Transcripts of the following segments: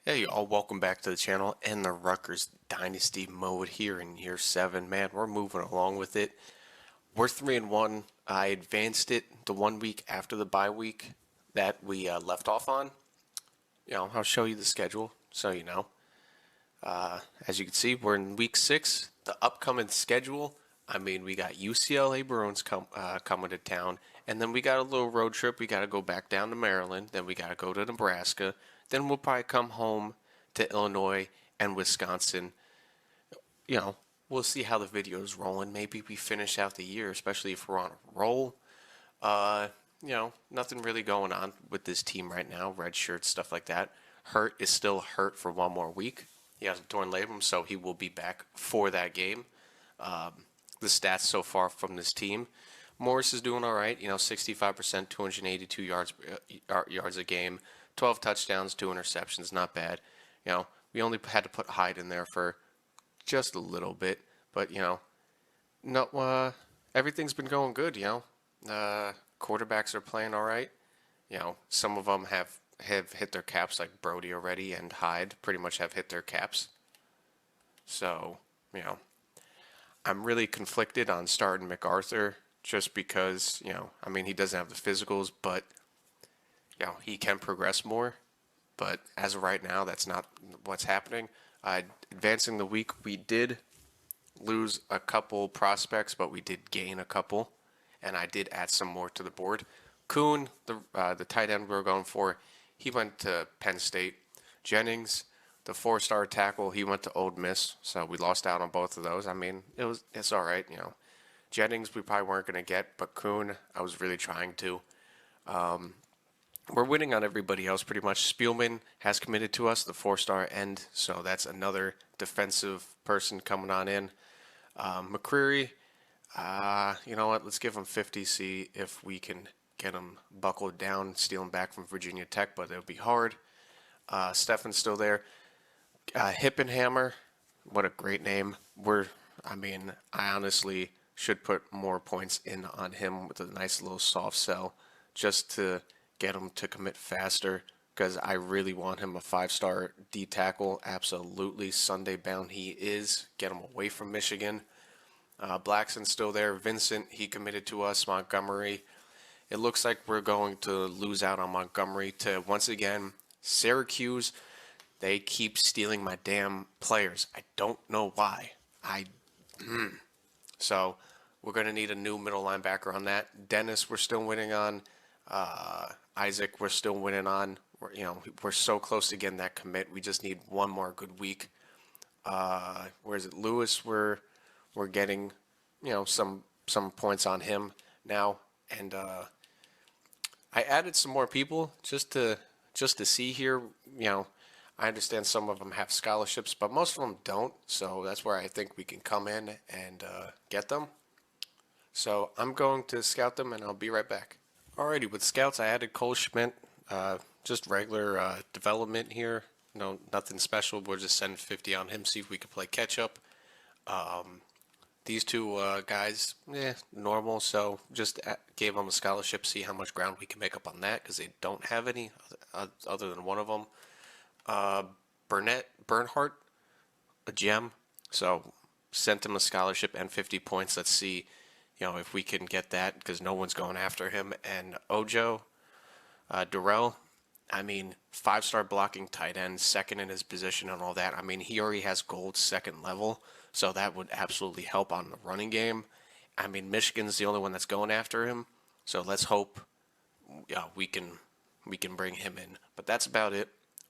Hey, all, welcome back to the channel and the Rutgers Dynasty mode here in year 7. Man, we're moving along with it. We're 3-1. I advanced it the 1 week after the bye week that we left off on. I'll show you the schedule so you know. As you can see, we're in week 6. The upcoming schedule, we got UCLA Bruins coming to town, and then we got a little road trip. We got to go back down to Maryland, then we got to go to Nebraska, then we'll probably come home to Illinois and Wisconsin. We'll see how the video is rolling. Maybe we finish out the year, especially if we're on a roll. Nothing really going on with this team right now. Red shirts, stuff like that. Hurt is still hurt for one more week. He has a torn labrum, so he will be back for that game. The stats so far from this team: Morris is doing all right. 65%, 282 yards a game, 12 touchdowns, 2 interceptions. Not bad. We only had to put Hyde in there for just a little bit, but no, everything's been going good. Quarterbacks are playing all right. Some of them have hit their caps, like Brody already, and Hyde pretty much have hit their caps. So, I'm really conflicted on starting MacArthur just because, he doesn't have the physicals, but, he can progress more. But as of right now, that's not what's happening. Advancing the week, we did lose a couple prospects, but we did gain a couple, and I did add some more to the board. Kuhn, the tight end we were going for, he went to Penn State. Jennings, the 4-star tackle, he went to Ole Miss, so we lost out on both of those. It's all right, Jennings we probably weren't going to get, but Kuhn, I was really trying to. We're winning on everybody else pretty much. Spielman has committed to us, the 4-star end, so that's another defensive person coming on in. McCreary, you know what, let's give him 50, see if we can get him buckled down, steal him back from Virginia Tech, but it'll be hard. Stefan's still there. Hippenhammer, what a great name. I honestly should put more points in on him with a nice little soft sell just to get him to commit faster, because I really want him a 5-star D tackle. Absolutely, Sunday bound he is. Get him away from Michigan. Blackson's still there. Vincent, he committed to us. Montgomery, it looks like we're going to lose out on Montgomery to, once again, Syracuse. They keep stealing my damn players. I don't know why. So we're going to need a new middle linebacker on that. Dennis, we're still winning on. Isaac, we're still winning on. We're so close to getting that commit. We just need one more good week. Where is it? Lewis, we're getting, some points on him now, and I added some more people just to see here. I understand some of them have scholarships, but most of them don't. So that's where I think we can come in and get them. So I'm going to scout them, and I'll be right back. Alrighty, with scouts, I added Cole Schmidt, just regular development here. Nothing special. We're just sending 50 on him, see if we can play catch up. These two guys, normal. So just gave them a scholarship, see how much ground we can make up on that, because they don't have any other than one of them. Bernhardt, a gem. So sent him a scholarship and 50 points. Let's see, if we can get that, because no one's going after him. And Ojo, Durrell, 5-star blocking tight end, second in his position and all that. He already has gold second level, so that would absolutely help on the running game. Michigan's the only one that's going after him, so let's hope we can bring him in. But that's about it.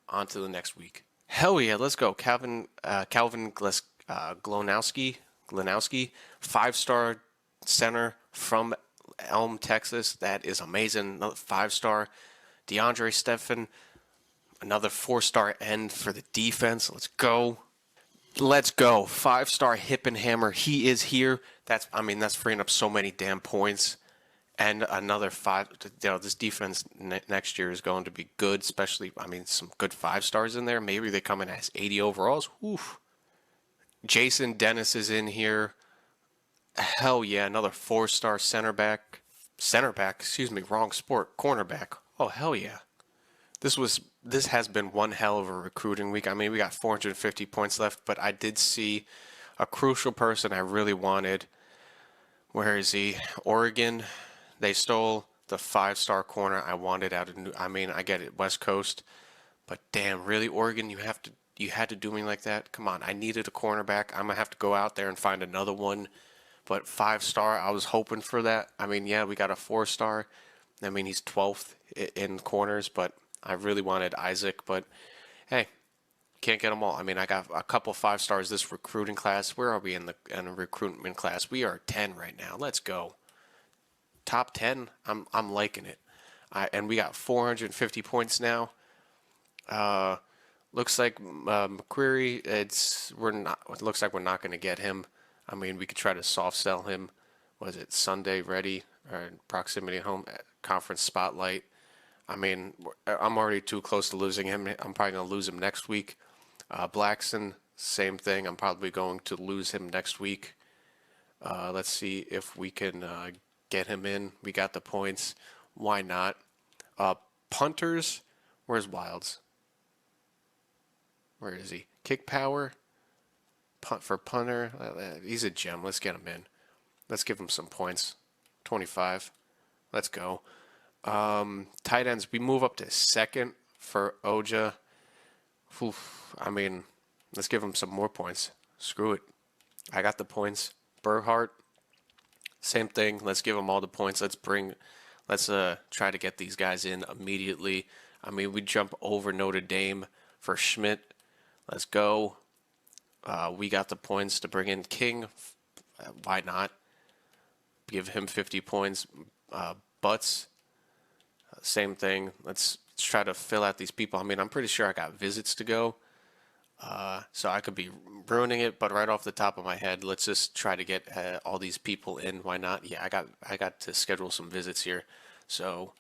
On to the next week. Hell yeah, let's go. Calvin Glonowski, 5-star center from Elm, Texas. That is amazing. Another 5-star. DeAndre Stephan, another 4-star end for the defense. Let's go. 5-star Hippenhammer. He is here. That's freeing up so many damn points. And another 5. This defense next year is going to be good, especially, some good 5-stars in there. Maybe they come in as 80 overalls. Oof. Jason Dennis is in here. Hell yeah, another 4-star cornerback. Oh, hell yeah. This has been one hell of a recruiting week. I mean, we got 450 points left, but I did see a crucial person I really wanted. Where is he? Oregon. They stole the 5-star corner I wanted out of I mean, I get it, West Coast, but damn, really, Oregon, you had to do me like that? Come on, I needed a cornerback. I'm gonna have to go out there and find another one. But 5-star, I was hoping for that. I mean, yeah, we got a 4-star. I mean, he's 12th in corners, but I really wanted Isaac. But hey, can't get them all. I mean, I got a couple 5-stars this recruiting class. Where are we in the recruitment class? We are 10 right now. Let's go. Top 10. I'm liking it. And we got 450 points now. Looks like McQuarrie. It looks like we're not going to get him. I mean, we could try to soft sell him. Was it Sunday ready or proximity home conference spotlight? I mean, I'm already too close to losing him. I'm probably going to lose him next week. Blackson, same thing. I'm probably going to lose him next week. Let's see if we can get him in. We got the points. Why not? Punters, where's Wilds? Where is he? Kick power, punt for punter. He's a gem. Let's get him in. Let's give him some points. 25. Let's go. Tight ends, we move up to second for Oja. Oof, I mean, let's give him some more points. Screw it. I got the points. Burhart, same thing. Let's give him all the points. Let's try to get these guys in immediately. I mean, we jump over Notre Dame for Schmidt. Let's go. We got the points to bring in King. Why not? Give him 50 points. Butts, same thing. Let's try to fill out these people. I mean, I'm pretty sure I got visits to go. So I could be ruining it, but right off the top of my head, let's just try to get all these people in. Why not? Yeah, I got to schedule some visits here. So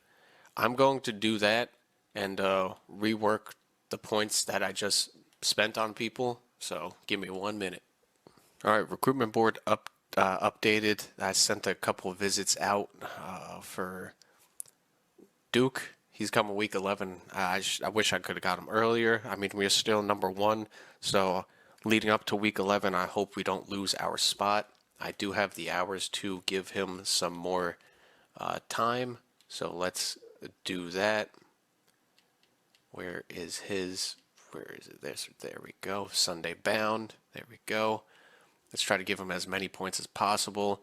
I'm going to do that and rework the points that I just spent on people. So give me 1 minute. All right, recruitment board updated. I sent a couple of visits out for Duke. He's coming week 11. I wish I could have got him earlier. I mean, we're still number 1. So leading up to week 11, I hope we don't lose our spot. I do have the hours to give him some more time. So let's do that. Where is it? There we go. Sunday bound. There we go. Let's try to give him as many points as possible.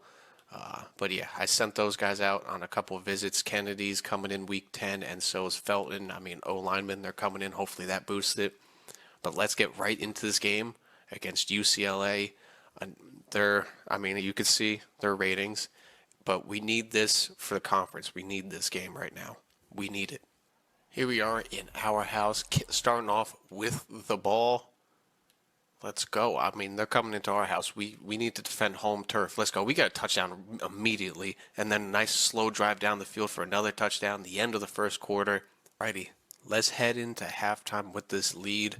But yeah, I sent those guys out on a couple of visits. Kennedy's coming in week 10, and so is Felton. I mean, O-linemen, they're coming in. Hopefully that boosts it. But let's get right into this game against UCLA. I mean, you could see their ratings, but we need this for the conference. We need this game right now. We need it. Here we are in our house, starting off with the ball. Let's go. I mean, they're coming into our house. We need to defend home turf. Let's go. We got a touchdown immediately, and then a nice slow drive down the field for another touchdown. The end of the first quarter. Righty, let's head into halftime with this lead.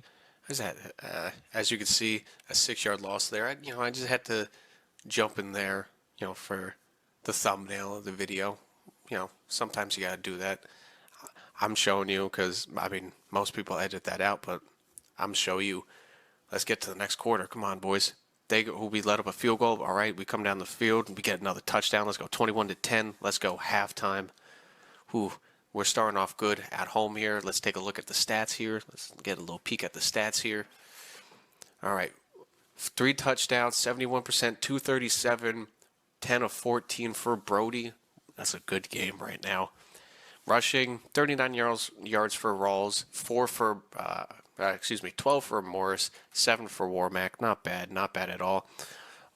As you can see, a 6-yard loss there. I just had to jump in there, for the thumbnail of the video. Sometimes you gotta do that. I'm showing you because, I mean, most people edit that out, but I'm showing you. Let's get to the next quarter. Come on, boys. We let up a field goal. All right, we come down the field and we get another touchdown. Let's go 21-10. Let's go halftime. We're starting off good at home here. Let's take a look at the stats here. Let's get a little peek at the stats here. All right, 3 touchdowns, 71%, 237, 10 of 14 for Brody. That's a good game right now. Rushing, 39 yards for Rawls, 12 for Morris, 7 for Warmack. Not bad at all.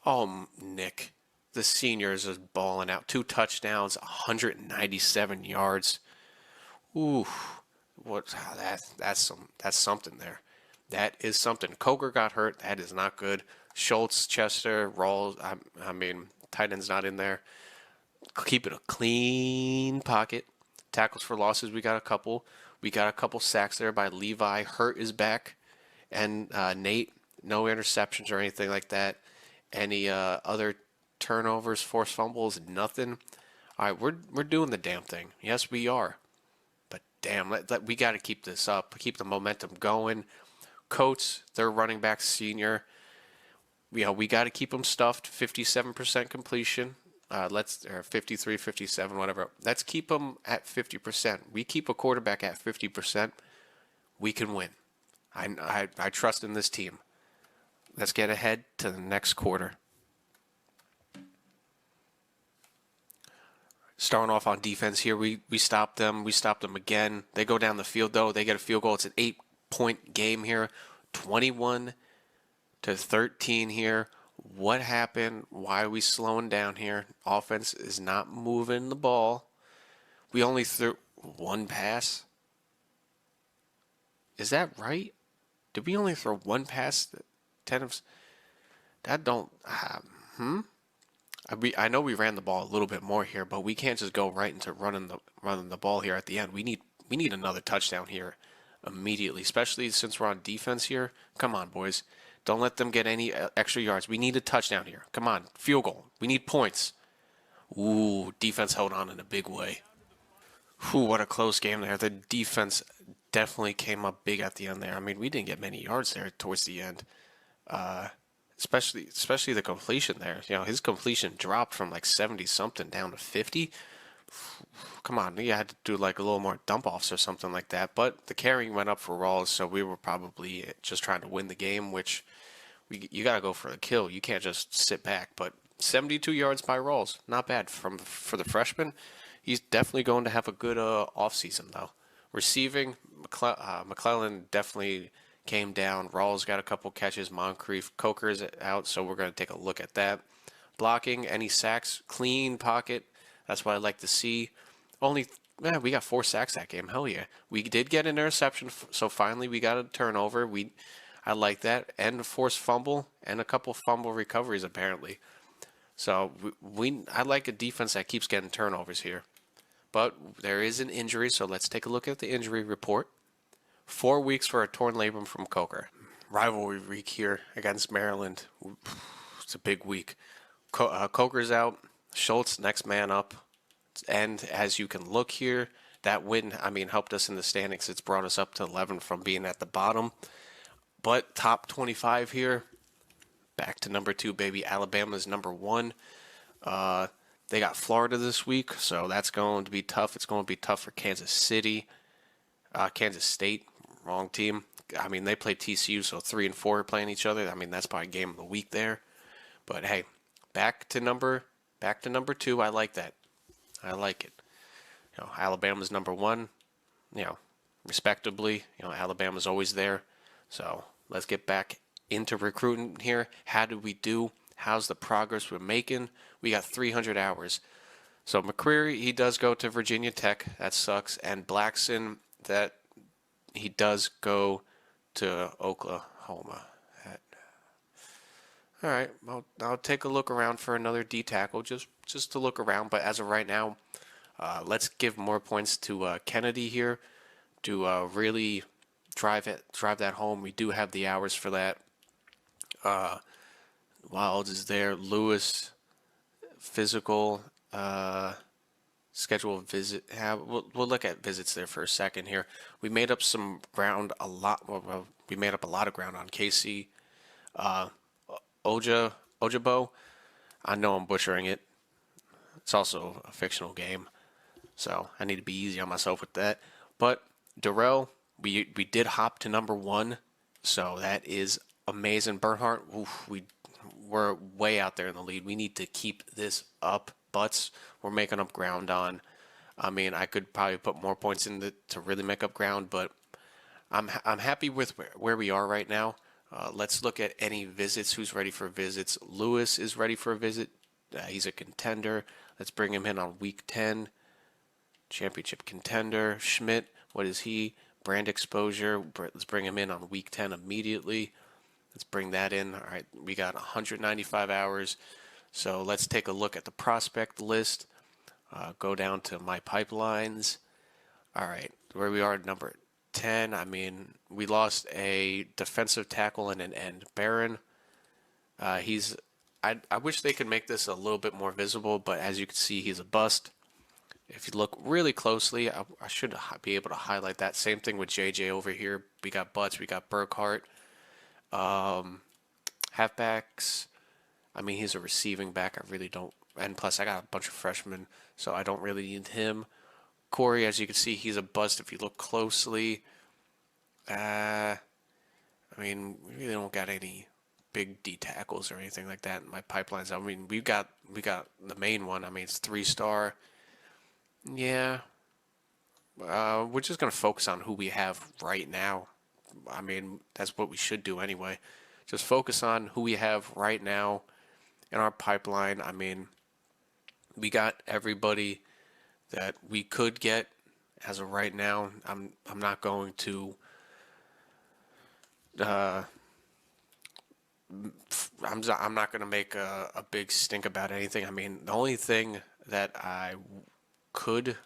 Oh, Nick, the senior is just balling out. 2 touchdowns, 197 yards. Ooh, that's something there. That is something. Coker got hurt. That is not good. Schultz, Chester, Rawls. I mean, tight end's not in there. Keep it a clean pocket. Tackles for losses, we got a couple. We got a couple sacks there by Levi. Hurt is back. And Nate, no interceptions or anything like that. Any other turnovers, forced fumbles, nothing. All right, we're doing the damn thing. Yes, we are. But damn, we got to keep this up, keep the momentum going. Coates, their running back senior, we got to keep them stuffed. 57% completion. Or 53, 57, whatever. Let's keep them at 50%. We keep a quarterback at 50%, we can win. I trust in this team. Let's get ahead to the next quarter. Starting off on defense here, we stopped them. We stopped them again. They go down the field, though. They get a field goal. It's an 8-point game here. 21-13 here. What happened? Why are we slowing down here? Offense is not moving the ball. We only threw one pass. Is that right? Did we only throw one pass? 10 of that don't. I know we ran the ball a little bit more here, but we can't just go right into running the ball here at the end. We need another touchdown here immediately, especially since we're on defense here. Come on, boys. Don't let them get any extra yards. We need a touchdown here. Come on, field goal. We need points. Ooh, defense held on in a big way. Ooh, what a close game there. The defense definitely came up big at the end there. I mean, we didn't get many yards there towards the end. Especially the completion there. You know, his completion dropped from like 70 something down to 50. Come on, you had to do like a little more dump offs or something like that. But the carrying went up for Rawls, so we were probably just trying to win the game, which you gotta go for the kill. You can't just sit back. But 72 yards by Rawls, not bad for the freshman. He's definitely going to have a good off season though. Receiving, McClellan definitely came down. Rawls got a couple catches. Moncrief, Coker's out, so we're going to take a look at that. Blocking, any sacks, clean pocket. That's what I like to see. We got 4 sacks that game. Hell yeah. We did get an interception, so finally we got a turnover. I like that. And a forced fumble, and a couple fumble recoveries apparently. So I like a defense that keeps getting turnovers here. But there is an injury, so let's take a look at the injury report. 4 weeks for a torn labrum from Coker. Rivalry week here against Maryland. It's a big week. Coker's out. Schultz, next man up. And as you can look here, that win, helped us in the standings. It's brought us up to 11 from being at the bottom. But top 25 here. Back to number 2, baby. Alabama's number 1. They got Florida this week, so that's going to be tough. It's going to be tough for Kansas State. Wrong team. They play TCU, so 3 and 4 are playing each other. That's probably game of the week there. But hey, back to number 2. I like that. I like it. Alabama's number 1. Respectably. Alabama's always there. So let's get back into recruiting here. How did we do? How's the progress we're making? We got 300 hours. So McCreary, he does go to Virginia Tech. That sucks. And Blackson, that he does go to Oklahoma. All right, I'll take a look around for another D tackle, just to look around. But as of right now, let's give more points to Kennedy here to really drive that home. We do have the hours for that. Wild is there. Lewis, physical, schedule visit. We'll look at visits there for a second here. We made up some ground a lot. Well, we made up a lot of ground on Casey. Ojabo. I know I'm butchering it. It's also a fictional game, so I need to be easy on myself with that. But Darrell, we did hop to number 1, so that is amazing. Bernhardt, we're way out there in the lead. We need to keep this up. Butts, we're making up ground on. I could probably put more points in to really make up ground, but I'm happy with where we are right now. Let's look at any visits. Who's ready for visits? Lewis is ready for a visit. He's a contender. Let's bring him in on week 10. Championship contender. Schmidt, what is he? Brand exposure. Let's bring him in on week 10 immediately. Let's bring that in. All right, we got 195 hours. So let's take a look at the prospect list. Go down to my pipelines. All right, where we are at number 10. We lost a defensive tackle and an end. Barron. I wish they could make this a little bit more visible, but as you can see, he's a bust. If you look really closely, I should be able to highlight that. Same thing with JJ over here. We got Butts, we got Burkhart. Halfbacks, I mean, he's a receiving back. I really don't. And plus, I got a bunch of freshmen, so I don't really need him. Corey, as you can see, he's a bust if you look closely. I mean, we really don't got any big D tackles or anything like that in my pipelines. I mean, we got the main one. I mean, it's 3-star. Yeah. We're just gonna focus on who we have right now. I mean, that's what we should do anyway. Just focus on who we have right now in our pipeline. I mean, we got everybody that we could get as of right now. I'm not going to uh, I'm not going to make a big stink about anything. I mean, the only thing that I could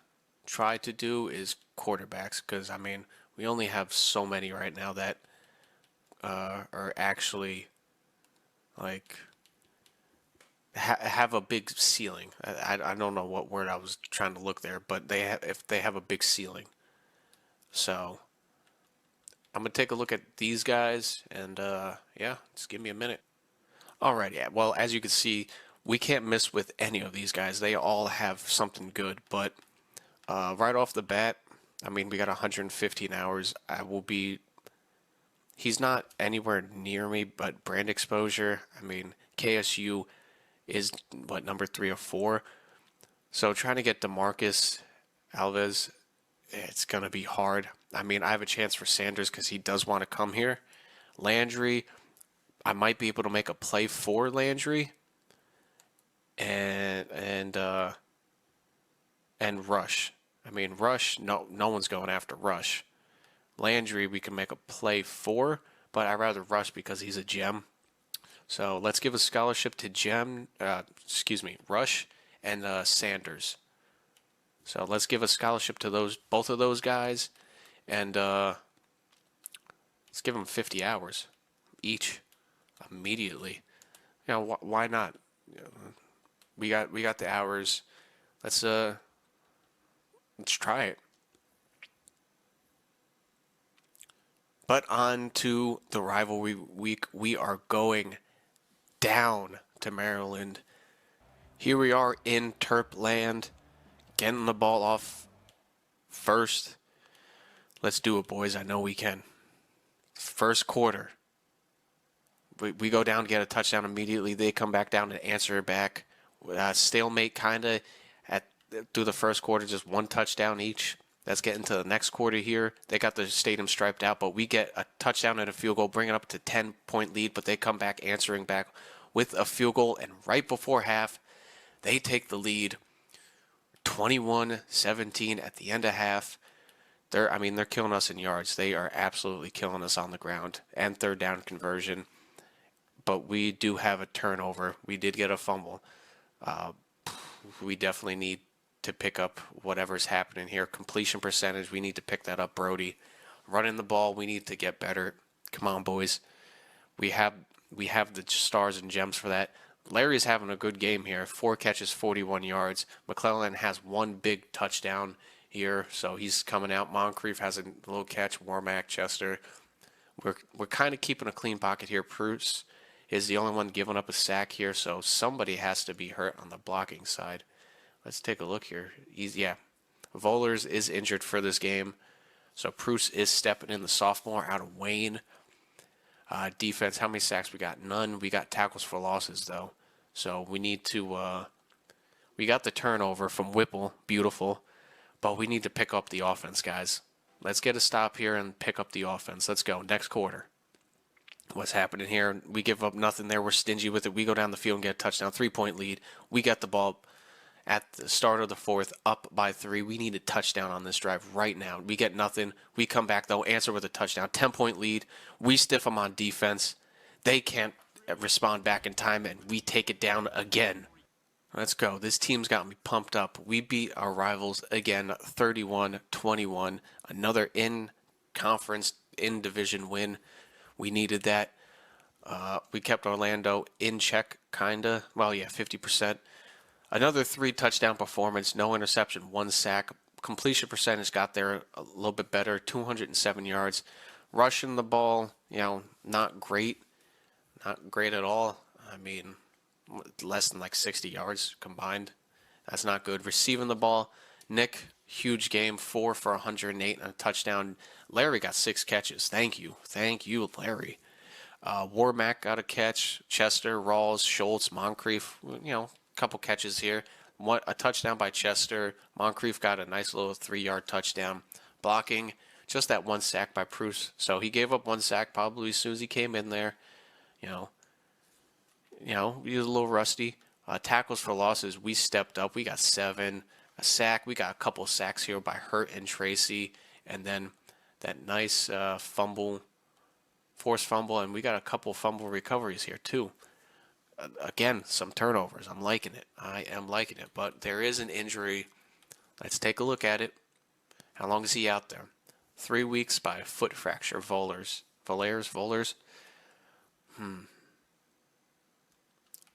try to do is quarterbacks because I mean we only have so many right now that are actually like have a big ceiling. I don't know what word I was trying to look there, but if they have a big ceiling. So I'm gonna take a look at these guys and yeah, just give me a minute. Alright, yeah. Well, as you can see, we can't miss with any of these guys. They all have something good, but right off the bat, I mean, we got 115 hours. He's not anywhere near me, but brand exposure, I mean, KSU is, what, number 3 or 4? So trying to get DeMarcus Alves, it's going to be hard. I mean, I have a chance for Sanders because he does want to come here. Landry, I might be able to make a play for Landry. And Rush. I mean, Rush, no one's going after Rush. Landry, we can make a play for, but I'd rather Rush because he's a gem. So let's give a scholarship to Rush and Sanders. So let's give a scholarship to both of those guys, and let's give them 50 hours each immediately. You know, why not? You know, we got the hours. Let's try it. But on to the rivalry week. We are going down to Maryland. Here we are in Terp land, getting the ball off first. Let's do it, boys. I know we can. First quarter. We go down, get a touchdown immediately. They come back down and answer it back. Stalemate kind of through the first quarter, just one touchdown each. That's getting to the next quarter here. They got the stadium striped out, but we get a touchdown and a field goal, bring it up to 10-point lead, but they come back answering back with a field goal, and right before half, they take the lead 21-17 at the end of half. They're killing us in yards. They are absolutely killing us on the ground and third down conversion. But we do have a turnover. We did get a fumble. We definitely need to pick up whatever's happening here. Completion percentage, we need to pick that up, Brody. Running the ball, we need to get better. Come on, boys. We have the stars and gems for that. Larry's having a good game here. 4 catches, 41 yards. McClellan has one big touchdown here, so he's coming out. Moncrief has a little catch. Warmack, Chester. We're kind of keeping a clean pocket here. Bruce is the only one giving up a sack here, so somebody has to be hurt on the blocking side. Let's take a look here. Vollers is injured for this game, so Bruce is stepping in, the sophomore out of Wayne. Defense, how many sacks we got? None. We got tackles for losses, though. So we need to, we got the turnover from Whipple. Beautiful. But we need to pick up the offense, guys. Let's get a stop here and pick up the offense. Let's go. Next quarter. What's happening here? We give up nothing there. We're stingy with it. We go down the field and get a touchdown. 3-point lead. We got the ball at the start of the fourth, up by 3. We need a touchdown on this drive right now. We get nothing. We come back, though, answer with a touchdown. 10-point lead. We stiff them on defense. They can't respond back in time, and we take it down again. Let's go. This team's got me pumped up. We beat our rivals again, 31-21. Another in-conference, in-division win. We needed that. We kept Orlando in check, kind of. Well, yeah, 50%. Another 3 touchdown performance, no interception, 1 sack. Completion percentage got there a little bit better, 207 yards. Rushing the ball, not great. Not great at all. I mean, less than like 60 yards combined. That's not good. Receiving the ball, Nick, huge game, 4 for 108 and a touchdown. Larry got 6 catches. Thank you, Larry. Warmack got a catch. Chester, Rawls, Schultz, Moncrief, a couple catches here. A touchdown by Chester. Moncrief got a nice little 3-yard touchdown. Blocking, just that 1 sack by Bruce. So he gave up 1 sack probably as soon as he came in there. He was a little rusty. Tackles for losses, we stepped up. We got 7. A sack, we got a couple sacks here by Hurt and Tracy. And then that nice forced fumble, and we got a couple fumble recoveries here too. Again, some turnovers. I'm liking it. I am liking it. But there is an injury. Let's take a look at it. How long is he out there? 3 weeks by foot fracture. Volers.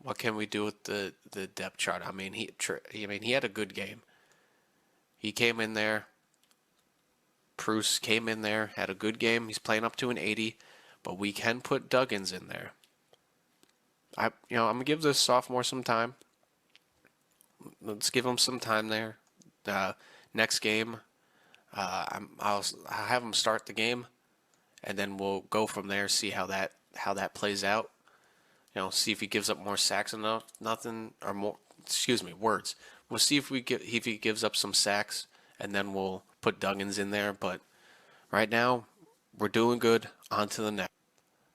What can we do with the depth chart? I mean, he had a good game. He came in there. Bruce came in there, had a good game. He's playing up to an 80, but we can put Duggins in there. I'm gonna give this sophomore some time. Let's give him some time there. Next game, I'll have him start the game, and then we'll go from there. See how that plays out. See if he gives up more sacks enough, nothing or more. Excuse me, words. We'll see if he gives up some sacks, and then we'll put Duggins in there. But right now, we're doing good. On to the next.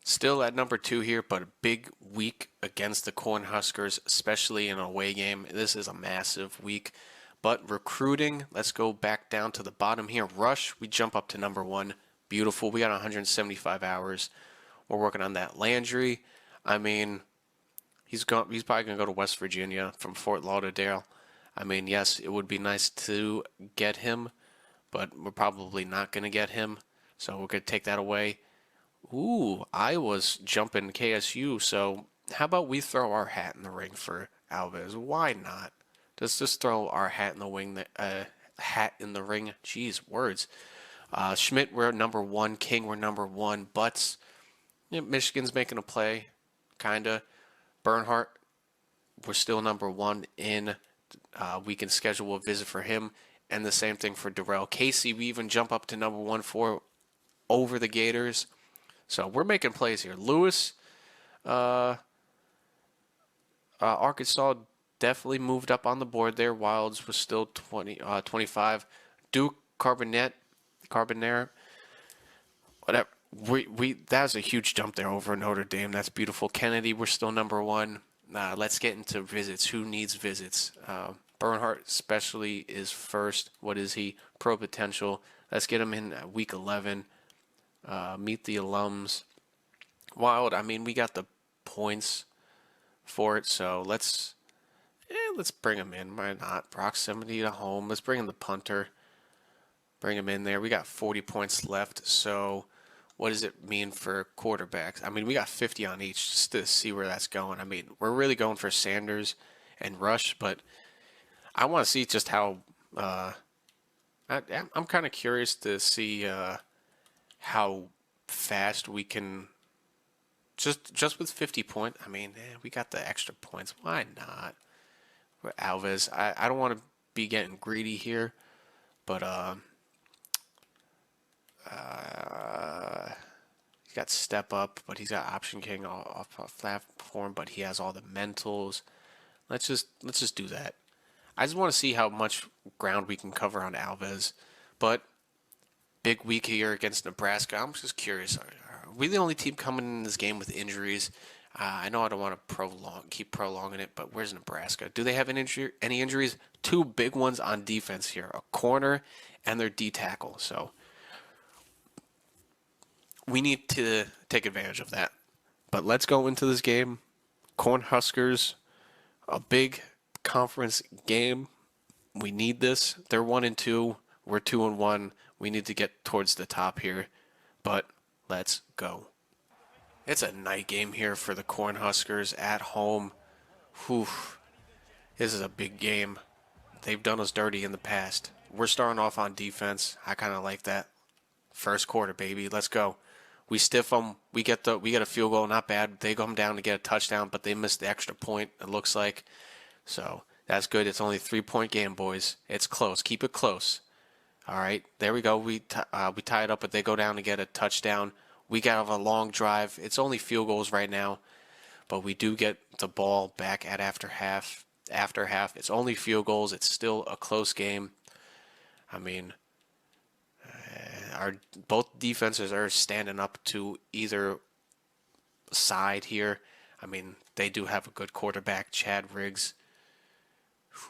Still at number 2 here, but a big week against the Cornhuskers, especially in an away game. This is a massive week. But recruiting, let's go back down to the bottom here. Rush, we jump up to number 1. Beautiful. We got 175 hours. We're working on that. Landry, I mean, he's probably going to go to West Virginia from Fort Lauderdale. I mean, yes, it would be nice to get him, but we're probably not going to get him. So we're going to take that away. Ooh, I was jumping KSU, so how about we throw our hat in the ring for Alves? Why not? Just throw our hat in the ring. Jeez, words. Schmidt, we're number 1. King, we're number 1. Butts, Michigan's making a play, kinda. Bernhardt, we're still number 1 in. We can schedule a visit for him, and the same thing for Darrell. Casey, we even jump up to number 1 for over the Gators. So we're making plays here. Lewis, Arkansas definitely moved up on the board there. Wilds was still 25. Duke, Carbonera, whatever. That was a huge jump there over Notre Dame. That's beautiful. Kennedy, we're still number 1. Let's get into visits. Who needs visits? Bernhardt especially is first. What is he? Pro potential. Let's get him in week 11. Meet the alums. Wild, I mean, we got the points for it, so let's bring him in. Why not? Proximity to home. Let's bring in the punter. Bring him in there. We got 40 points left, so what does it mean for quarterbacks? I mean, we got 50 on each just to see where that's going. I mean, we're really going for Sanders and Rush, but I want to see just how I'm kind of curious to see how fast we can just with 50 points. I mean, we got the extra points. Why not? Alves. I don't want to be getting greedy here, but he's got step up, but he's got option king off platform, but he has all the mentals. Let's just do that. I just want to see how much ground we can cover on Alves, but big week here against Nebraska. I'm just curious. Are we the only team coming in this game with injuries? I know I don't want to keep prolonging it, but where's Nebraska? Do they have any injuries? 2 big ones on defense here, a corner and their D tackle. So we need to take advantage of that. But let's go into this game. Cornhuskers, a big conference game. We need this. They're 1-2. We're 2-1. We need to get towards the top here. But let's go. It's a night game here for the Cornhuskers at home. Whew. This is a big game. They've done us dirty in the past. We're starting off on defense. I kind of like that. First quarter, baby. Let's go. We stiff them. We get a field goal. Not bad. They come down to get a touchdown, but they missed the extra point. It looks like. So that's good. It's only a 3-point game, boys. It's close. Keep it close. All right. There we go. We tie it up, but they go down to get a touchdown. We got a long drive. It's only field goals right now, but we do get the ball back at after half. After half, it's only field goals. It's still a close game. I mean, our both defenses are standing up to either side here. I mean, they do have a good quarterback, Chad Riggs.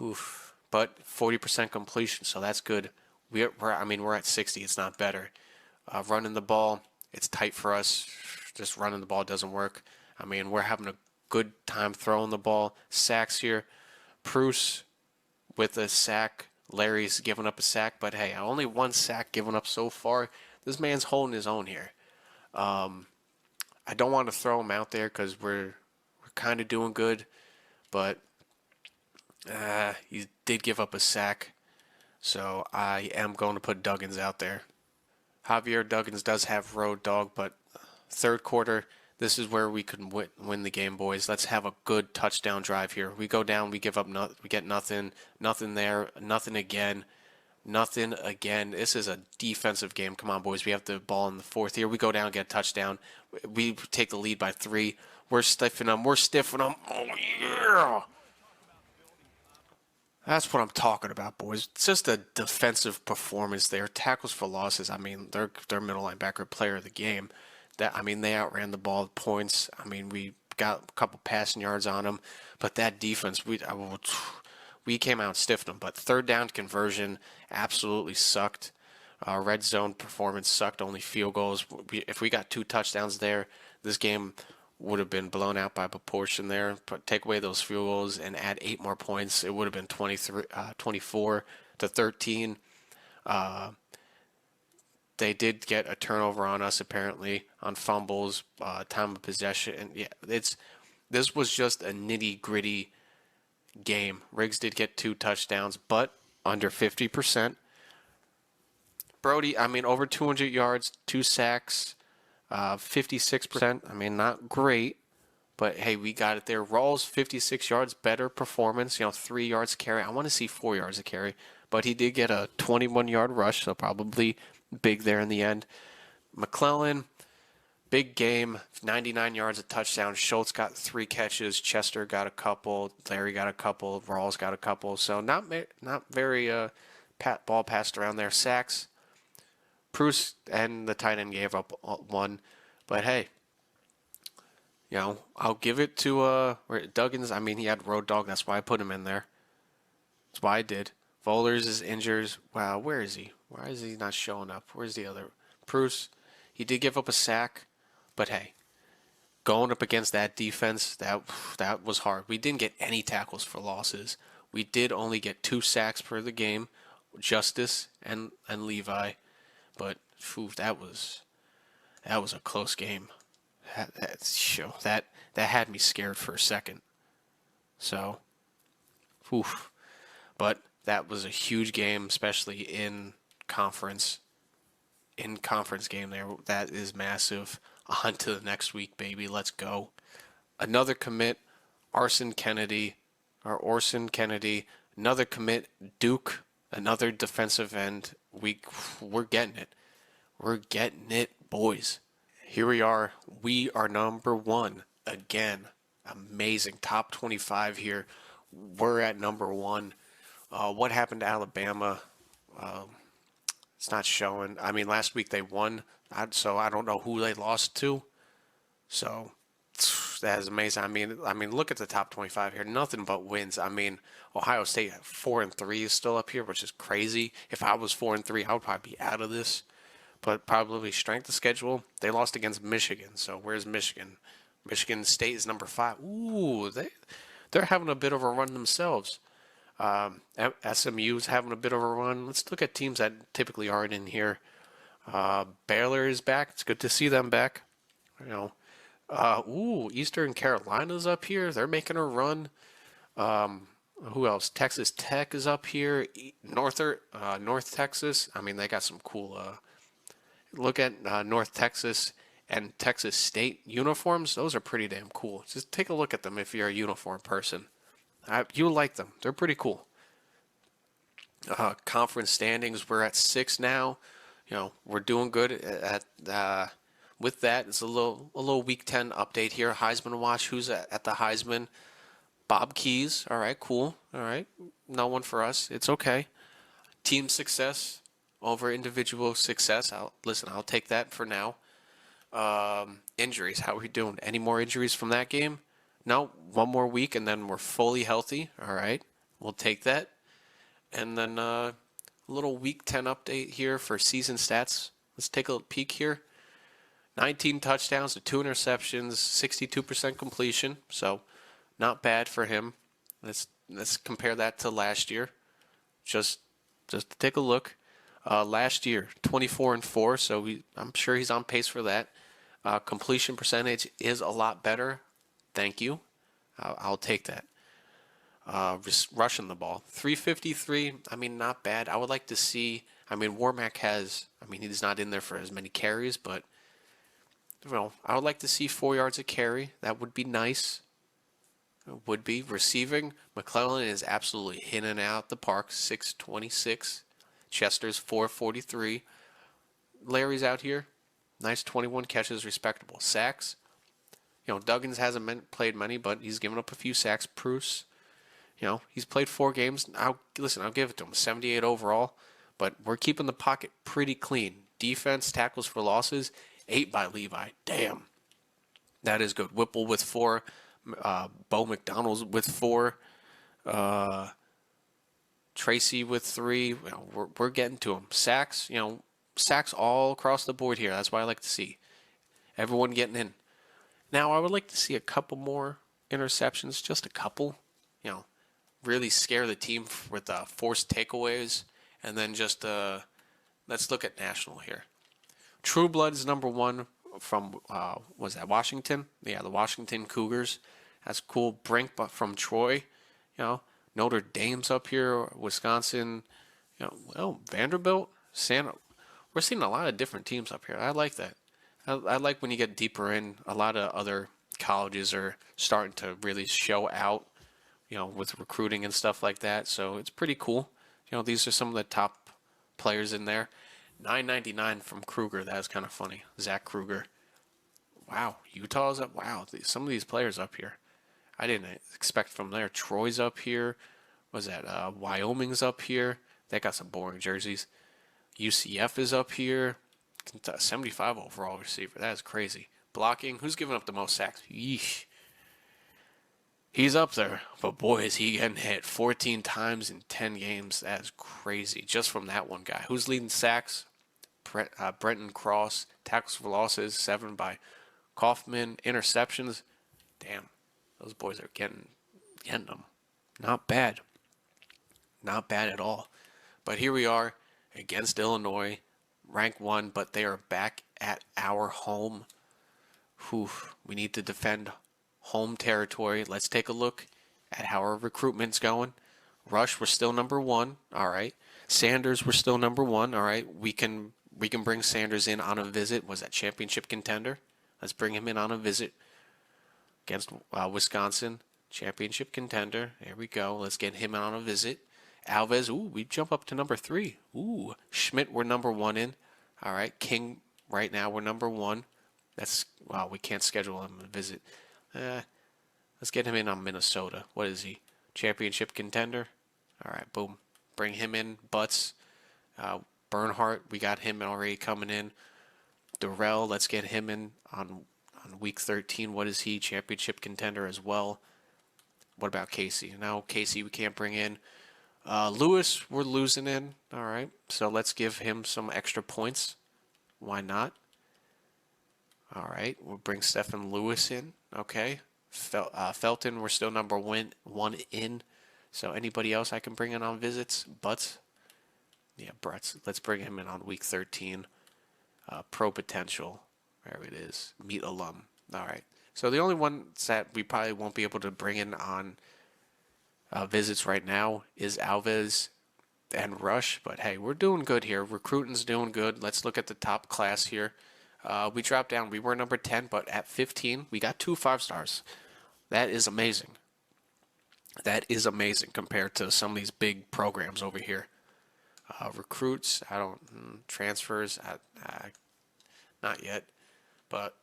Oof. But 40% completion, so that's good. We're at 60. It's not better. Running the ball, it's tight for us. Just running the ball doesn't work. I mean, we're having a good time throwing the ball. Sacks here. Bruce with a sack. Larry's given up a sack, but hey, only one sack given up so far. This man's holding his own here. I don't want to throw him out there because we're kind of doing good, but he did give up a sack, so I am going to put Duggins out there. Javier Duggins does have road dog, but third quarter, this is where we can win the game, boys. Let's have a good touchdown drive here. We go down, we give up, we get nothing, nothing there, nothing again, nothing again. This is a defensive game. Come on, boys. We have the ball in the fourth here. We go down, get a touchdown. We take the lead by 3. We're stiffing them. We're stiffing them. Oh yeah. That's what I'm talking about, boys. It's just a defensive performance there. Tackles for losses. I mean, their middle linebacker player of the game. They outran the ball points. I mean, we got a couple passing yards on them, but that defense, we came out and stiffed them. But third down conversion absolutely sucked. Red zone performance sucked. Only field goals. If we got 2 touchdowns there, this game would have been blown out by proportion there. But take away those field goals and add 8 more points, it would have been 24-13. They did get a turnover on us apparently on fumbles, time of possession, and yeah, this was just a nitty gritty game. Riggs did get 2 touchdowns, but under 50%. Brody, I mean, over 200 yards, 2 sacks, 56%. I mean, not great, but hey, we got it there. Rawls, 56 yards, better performance. 3 yards carry. I want to see 4 yards of carry, but he did get a 21-yard rush, so probably big there in the end. McClellan, big game, 99 yards, a touchdown. Schultz got 3 catches. Chester got a couple. Larry got a couple. Rawls got a couple. So not very ball passed around there. Sacks. Bruce and the tight end gave up 1, but hey, I'll give it to Duggins. I mean, he had road dog. That's why I put him in there. That's why I did. Vollers is injured. Wow, where is he? Why is he not showing up? Where's the other? Bruce, he did give up a sack, but hey, going up against that defense, that was hard. We didn't get any tackles for losses. We did only get 2 sacks per the game, Justice and Levi, but that was a close game. That had me scared for a second. So, but that was a huge game, especially in conference game there. That is massive. On to the next week, baby. Let's go. Another commit, Orson Kennedy. Another commit, Duke. Another defensive end. We're getting it. We're getting it, boys. Here we are. We are number 1 again. Amazing. Top 25 here. We're at number 1. What happened to Alabama? It's not showing. I mean, last week they won, so I don't know who they lost to. So that is amazing. I mean, look at the top 25 here. Nothing but wins. I mean, Ohio State 4-3 is still up here, which is crazy. If I was 4-3, I would probably be out of this. But probably strength of schedule, they lost against Michigan. So where's Michigan? Michigan State is number 5. Ooh, they're having a bit of a run themselves. SMU's having a bit of a run. Let's look at teams that typically aren't in here. Baylor is back. It's good to see them back. Eastern Carolina's up here. They're making a run. Who else? Texas Tech is up here. North Texas. I mean, they got some cool. Look at North Texas and Texas State uniforms. Those are pretty damn cool. Just take a look at them if you're a uniform person. You like them. They're pretty cool. Conference standings. We're at 6 now. We're doing good with that. It's a little Week 10 update here. Heisman watch. Who's at the Heisman? Bob Keys. All right, cool. All right, no one for us. It's okay. Team success over individual success. I'll take that for now. Injuries. How are we doing? Any more injuries from that game? No. One more week and then we're fully healthy. All right, we'll take that. And then a little Week 10 update here for season stats. Let's take a peek here. 19 touchdowns to 2 interceptions, 62% completion. So not bad for him. Let's compare that to last year. Just to take a look. Last year, 24-4. So I'm sure he's on pace for that. Completion percentage is a lot better. Thank you. I'll take that. Rushing the ball, 353. I mean, not bad. I would like to see. I mean, Warmack has. I mean, he's not in there for as many carries, but I would like to see 4 yards a carry. That would be nice. It would be. Receiving, McClellan is absolutely hitting out the park. 626. Chester's 443. Larry's out here. Nice 21 catches, respectable. Sacks. Duggins hasn't played many, but he's given up a few sacks. Bruce. He's played 4 games. I'll give it to him. 78 overall. But we're keeping the pocket pretty clean. Defense, tackles for losses, 8 by Levi. Damn. That is good. Whipple with 4. Bo McDonald's with 4. Tracy with 3. We're getting to him. Sacks, sacks all across the board here. That's what I like to see. Everyone getting in. Now, I would like to see a couple more interceptions. Just a couple. Really scare the team with forced takeaways, and then just let's look at national here. True Blood is number 1 from was that Washington? Yeah, the Washington Cougars. That's cool. Brink from Troy. Notre Dame's up here. Wisconsin. Vanderbilt. Santa. We're seeing a lot of different teams up here. I like that. I like when you get deeper in. A lot of other colleges are starting to really show out. With recruiting and stuff like that. So it's pretty cool. These are some of the top players in there. $9.99 from Kruger. That was kind of funny. Zach Kruger. Wow. Utah's up. Wow. Some of these players up here. I didn't expect from there. Troy's up here. Was that Wyoming's up here? They got some boring jerseys. UCF is up here. 75 overall receiver. That is crazy. Blocking. Who's giving up the most sacks? Yeesh. He's up there, but boy, is he getting hit 14 times in 10 games. That is crazy, just from that one guy. Who's leading sacks? Brenton Cross. Tackles for losses, 7 by Kaufman. Interceptions, damn, those boys are getting them. Not bad. Not bad at all. But here we are against Illinois, ranked 1, but they are back at our home. Whew, we need to defend home territory. Let's take a look at how our recruitment's going. Rush, we're still number 1. All right. Sanders, we're still number 1. All right. We can bring Sanders in on a visit. Was that championship contender? Let's bring him in on a visit against Wisconsin, championship contender. There we go. Let's get him on a visit. Alves, we jump up to number 3. Schmidt, we're number 1 in. All right. King, right now we're number 1. We can't schedule him a visit. Let's get him in on Minnesota. What is he? Championship contender? All right, boom. Bring him in. Butts. Bernhardt, we got him already coming in. Durrell, let's get him in on week 13. What is he? Championship contender as well. What about Casey? No, Casey we can't bring in. Lewis, we're losing in. All right, so let's give him some extra points. Why not? All right, we'll bring Stephen Lewis in. Okay. Felton, we're still number 1 in. So anybody else I can bring in on visits? Butts? Yeah, Bretts. Let's bring him in on week 13. Pro potential. There it is. Meet alum. All right. So the only ones that we probably won't be able to bring in on visits right now is Alves and Rush, but hey, we're doing good here. Recruiting's doing good. Let's look at the top class here. We dropped down. We were number 10, but at 15, we got 2 5-stars. That is amazing. That is amazing compared to some of these big programs over here. Recruits, transfers, not yet. But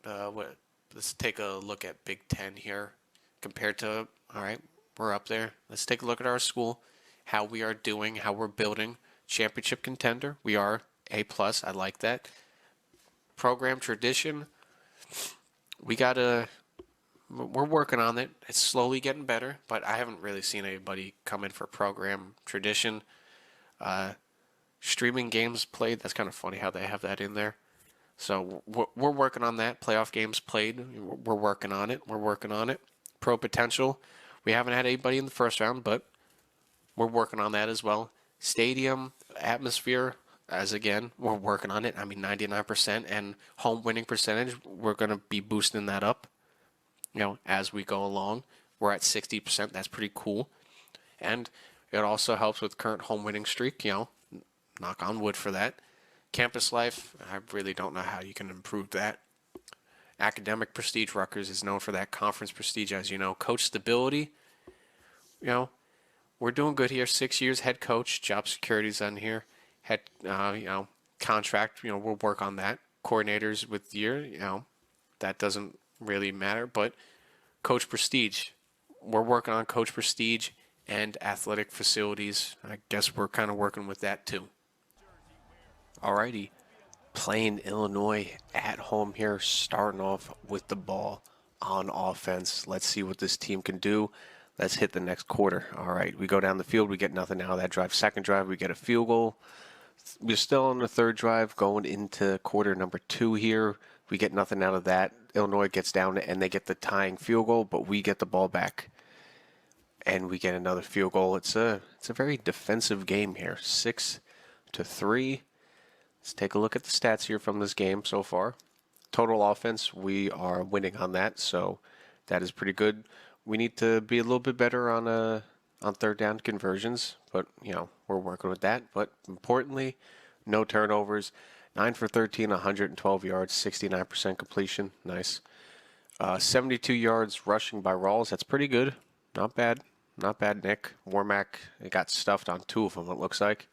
let's take a look at Big Ten here compared to, all right, we're up there. Let's take a look at our school, how we are doing, how we're building. Championship contender, we are A+. I like that. Program tradition, we're working on it. It's slowly getting better, but I haven't really seen anybody come in for program tradition. Streaming games played, that's kind of funny how they have that in there. So we're working on that. Playoff games played, we're working on it. We're working on it. Pro potential, we haven't had anybody in the first round, but we're working on that as well. Stadium atmosphere, as again, we're working on it. 99%, and home winning percentage, we're going to be boosting that up, as we go along. We're at 60%. That's pretty cool. And it also helps with current home winning streak, knock on wood for that. Campus life, I really don't know how you can improve that. Academic prestige, Rutgers is known for that. Conference prestige, as you know. Coach stability, we're doing good here. 6 years head coach, job security's on here. Head, contract, we'll work on that. Coordinators with year, that doesn't really matter. But coach prestige, we're working on coach prestige and athletic facilities. I guess we're kind of working with that too. Alrighty, playing Illinois at home here, starting off with the ball on offense. Let's see what this team can do. Let's hit the next quarter. All right, we go down the field. We get nothing out of that drive. Second drive, we get a field goal. We're still on the third drive going into quarter number 2 here. We get nothing out of that. Illinois gets down and they get the tying field goal, but we get the ball back. And we get another field goal. It's a very defensive game here. 6-3. Let's take a look at the stats here from this game so far. Total offense, we are winning on that, so that is pretty good. We need to be a little bit better on third down conversions, but we're working with that. But importantly, no turnovers. 9 for 13, 112 yards, 69% completion. Nice. 72 yards rushing by Rawls. That's pretty good. Not bad. Not bad, Nick. Warmack, it got stuffed on 2 of them, it looks like.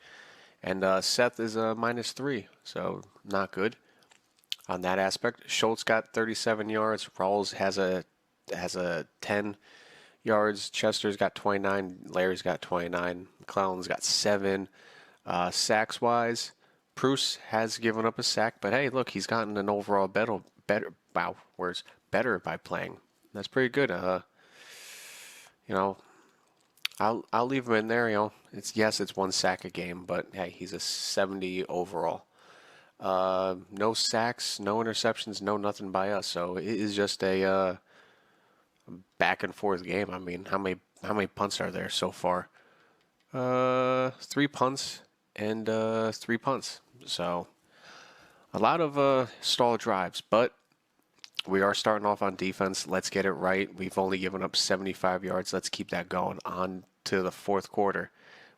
And Seth is a -3, so not good on that aspect. Schultz got 37 yards. Rawls has a 10 yards. Chester's got 29. Larry's got 29. McClellan's got 7. Sacks-wise, Bruce has given up a sack, but hey, look, he's gotten an overall better by playing. That's pretty good. I'll leave him in there. It's 1 sack a game, but hey, he's a 70 overall. No sacks, no interceptions, no nothing by us. So it is just a back and forth game. How many punts are there so far? 3 punts and 3 punts. So a lot of stall drives, but we are starting off on defense. Let's get it right. We've only given up 75 yards. Let's keep that going on to the fourth quarter.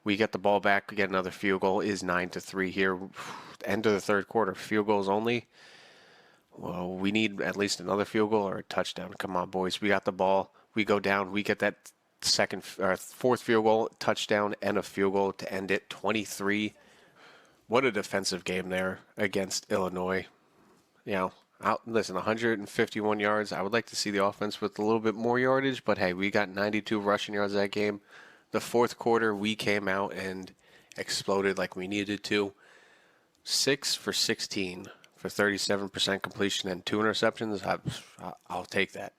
We get the ball back. We get another field goal. Is 9-3 here. End of the third quarter. Field goals only. Well, we need at least another field goal or a touchdown. Come on, boys. We got the ball. We go down. We get that fourth field goal, touchdown, and a field goal to end it. 23. What a defensive game there against Illinois. Listen, 151 yards. I would like to see the offense with a little bit more yardage, but hey, we got 92 rushing yards that game. The fourth quarter, we came out and exploded like we needed to. 6 for 16 for 37% completion and 2 interceptions. I'll take that.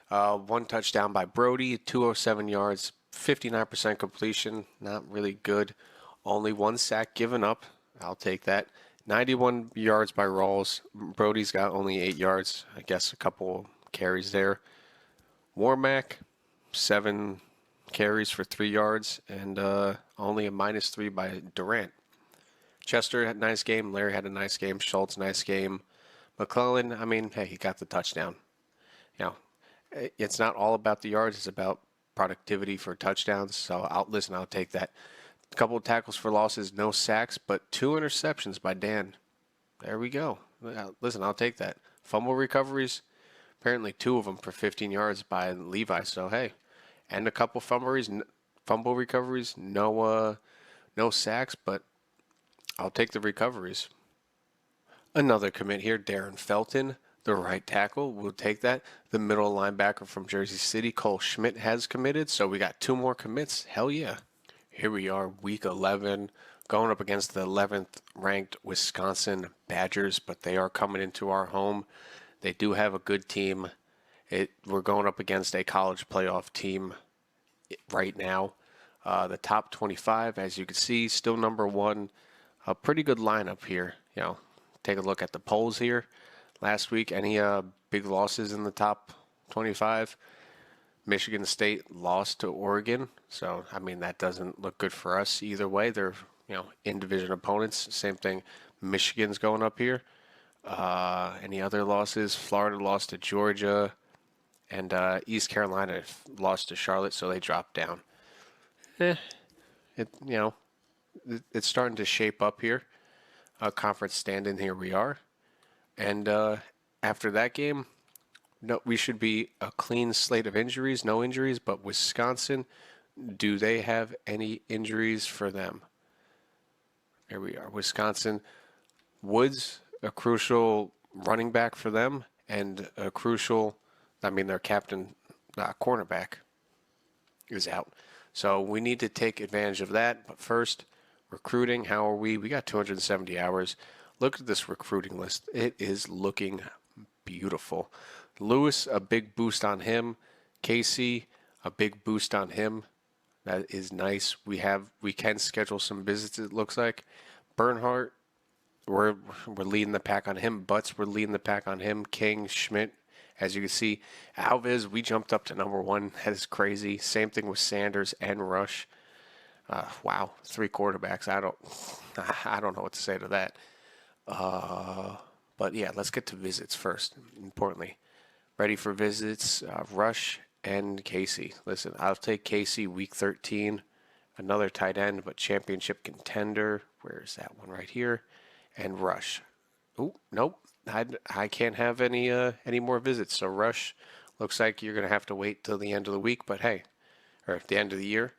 1 touchdown by Brody, 207 yards, 59% completion. Not really good. Only 1 sack given up. I'll take that. 91 yards by Rawls. Brody's got only 8 yards. I guess a couple carries there. Warmack, 7 carries for 3 yards, and only a -3 by Durant. Chester had a nice game. Larry had a nice game. Schultz, nice game. McClellan, hey, he got the touchdown. It's not all about the yards. It's about productivity for touchdowns. So I'll take that. A couple of tackles for losses, no sacks, but 2 interceptions by Dan. There we go. Listen, I'll take that. Fumble recoveries, apparently 2 of them for 15 yards by Levi. So hey, and a couple fumble recoveries, no sacks, but I'll take the recoveries. Another commit here, Darren Felton, the right tackle. We'll take that. The middle linebacker from Jersey City, Cole Schmidt, has committed. So we got 2 more commits. Hell yeah. Here we are, week 11, going up against the 11th ranked Wisconsin Badgers, but they are coming into our home. They do have a good team. We're going up against a college playoff team right now. The top 25, as you can see, still number 1. A pretty good lineup here. Take a look at the polls here. Last week, any big losses in the top 25? Michigan State lost to Oregon, so that doesn't look good for us either way. They're in-division opponents. Same thing. Michigan's going up here. Any other losses? Florida lost to Georgia, and East Carolina lost to Charlotte, so they dropped down. It's starting to shape up here. Conference stand-in, here we are. And after that game, no, we should be a clean slate of injuries, no injuries, but Wisconsin, do they have any injuries for them? Here we are. Wisconsin, Woods, a crucial running back for them, and a crucial, their captain, cornerback is out. So we need to take advantage of that. But first, recruiting, how are we? We got 270 hours. Look at this recruiting list. It is looking beautiful. Lewis, a big boost on him. Casey, a big boost on him. That is nice. We can schedule some visits, it looks like. Bernhardt, we're leading the pack on him. Butts, we're leading the pack on him. King, Schmidt, as you can see. Alves, we jumped up to number 1. That is crazy. Same thing with Sanders and Rush. Wow, 3 quarterbacks. I don't know what to say to that. But yeah, let's get to visits first. Importantly, ready for visits. Rush and Casey. Listen, I'll take Casey week 13. Another tight end, but championship contender. Where's that one right here? And Rush. Oh, nope. I can't have any more visits. So Rush, looks like you're gonna have to wait till the end of the week. But hey, or the end of the year.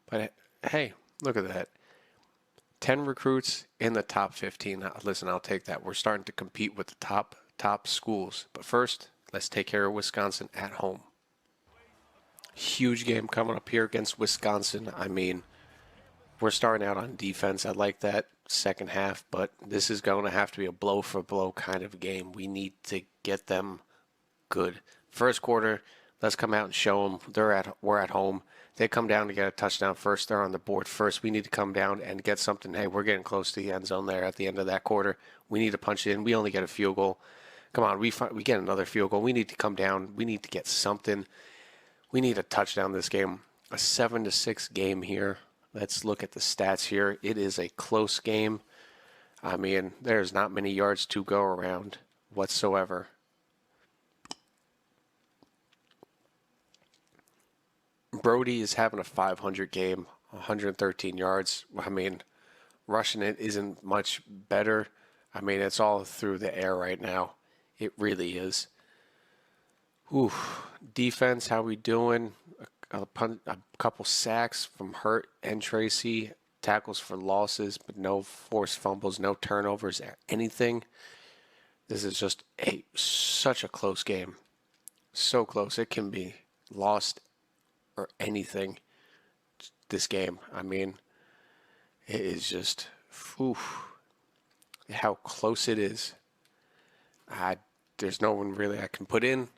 But hey, look at that. 10 recruits in the top 15. Listen, I'll take that. We're starting to compete with the top schools. But first, let's take care of Wisconsin at home. Huge game coming up here against Wisconsin. We're starting out on defense. I like that second half, but this is going to have to be a blow-for-blow kind of game. We need to get them good. First quarter, let's come out and show them we're at home. They come down to get a touchdown first. They're on the board first. We need to come down and get something. Hey, we're getting close to the end zone there at the end of that quarter. We need to punch it in. We only get a field goal. Come on, we get another field goal. We need to come down. We need to get something. We need a touchdown this game. A 7-6 game here. Let's look at the stats here. It is a close game. There's not many yards to go around whatsoever. Brody is having a 500 game, 113 yards. Rushing it isn't much better. It's all through the air right now. It really is. Ooh, defense, how we doing? A couple sacks from Hurt and Tracy. Tackles for losses, but no forced fumbles, no turnovers, anything. This is just such a close game. So close. It can be lost or anything, this game. It is just, how close it is. There's no one really I can put in.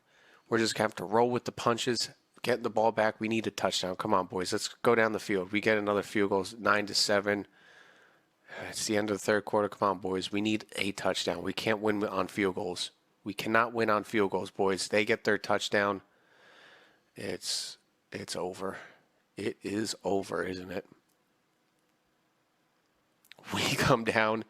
We're just going to have to roll with the punches, get the ball back. We need a touchdown. Come on, boys. Let's go down the field. We get another field goal, 9-7. It's the end of the third quarter. Come on, boys. We need a touchdown. We can't win on field goals. We cannot win on field goals, boys. They get their touchdown. It's over. It is over, isn't it? We come down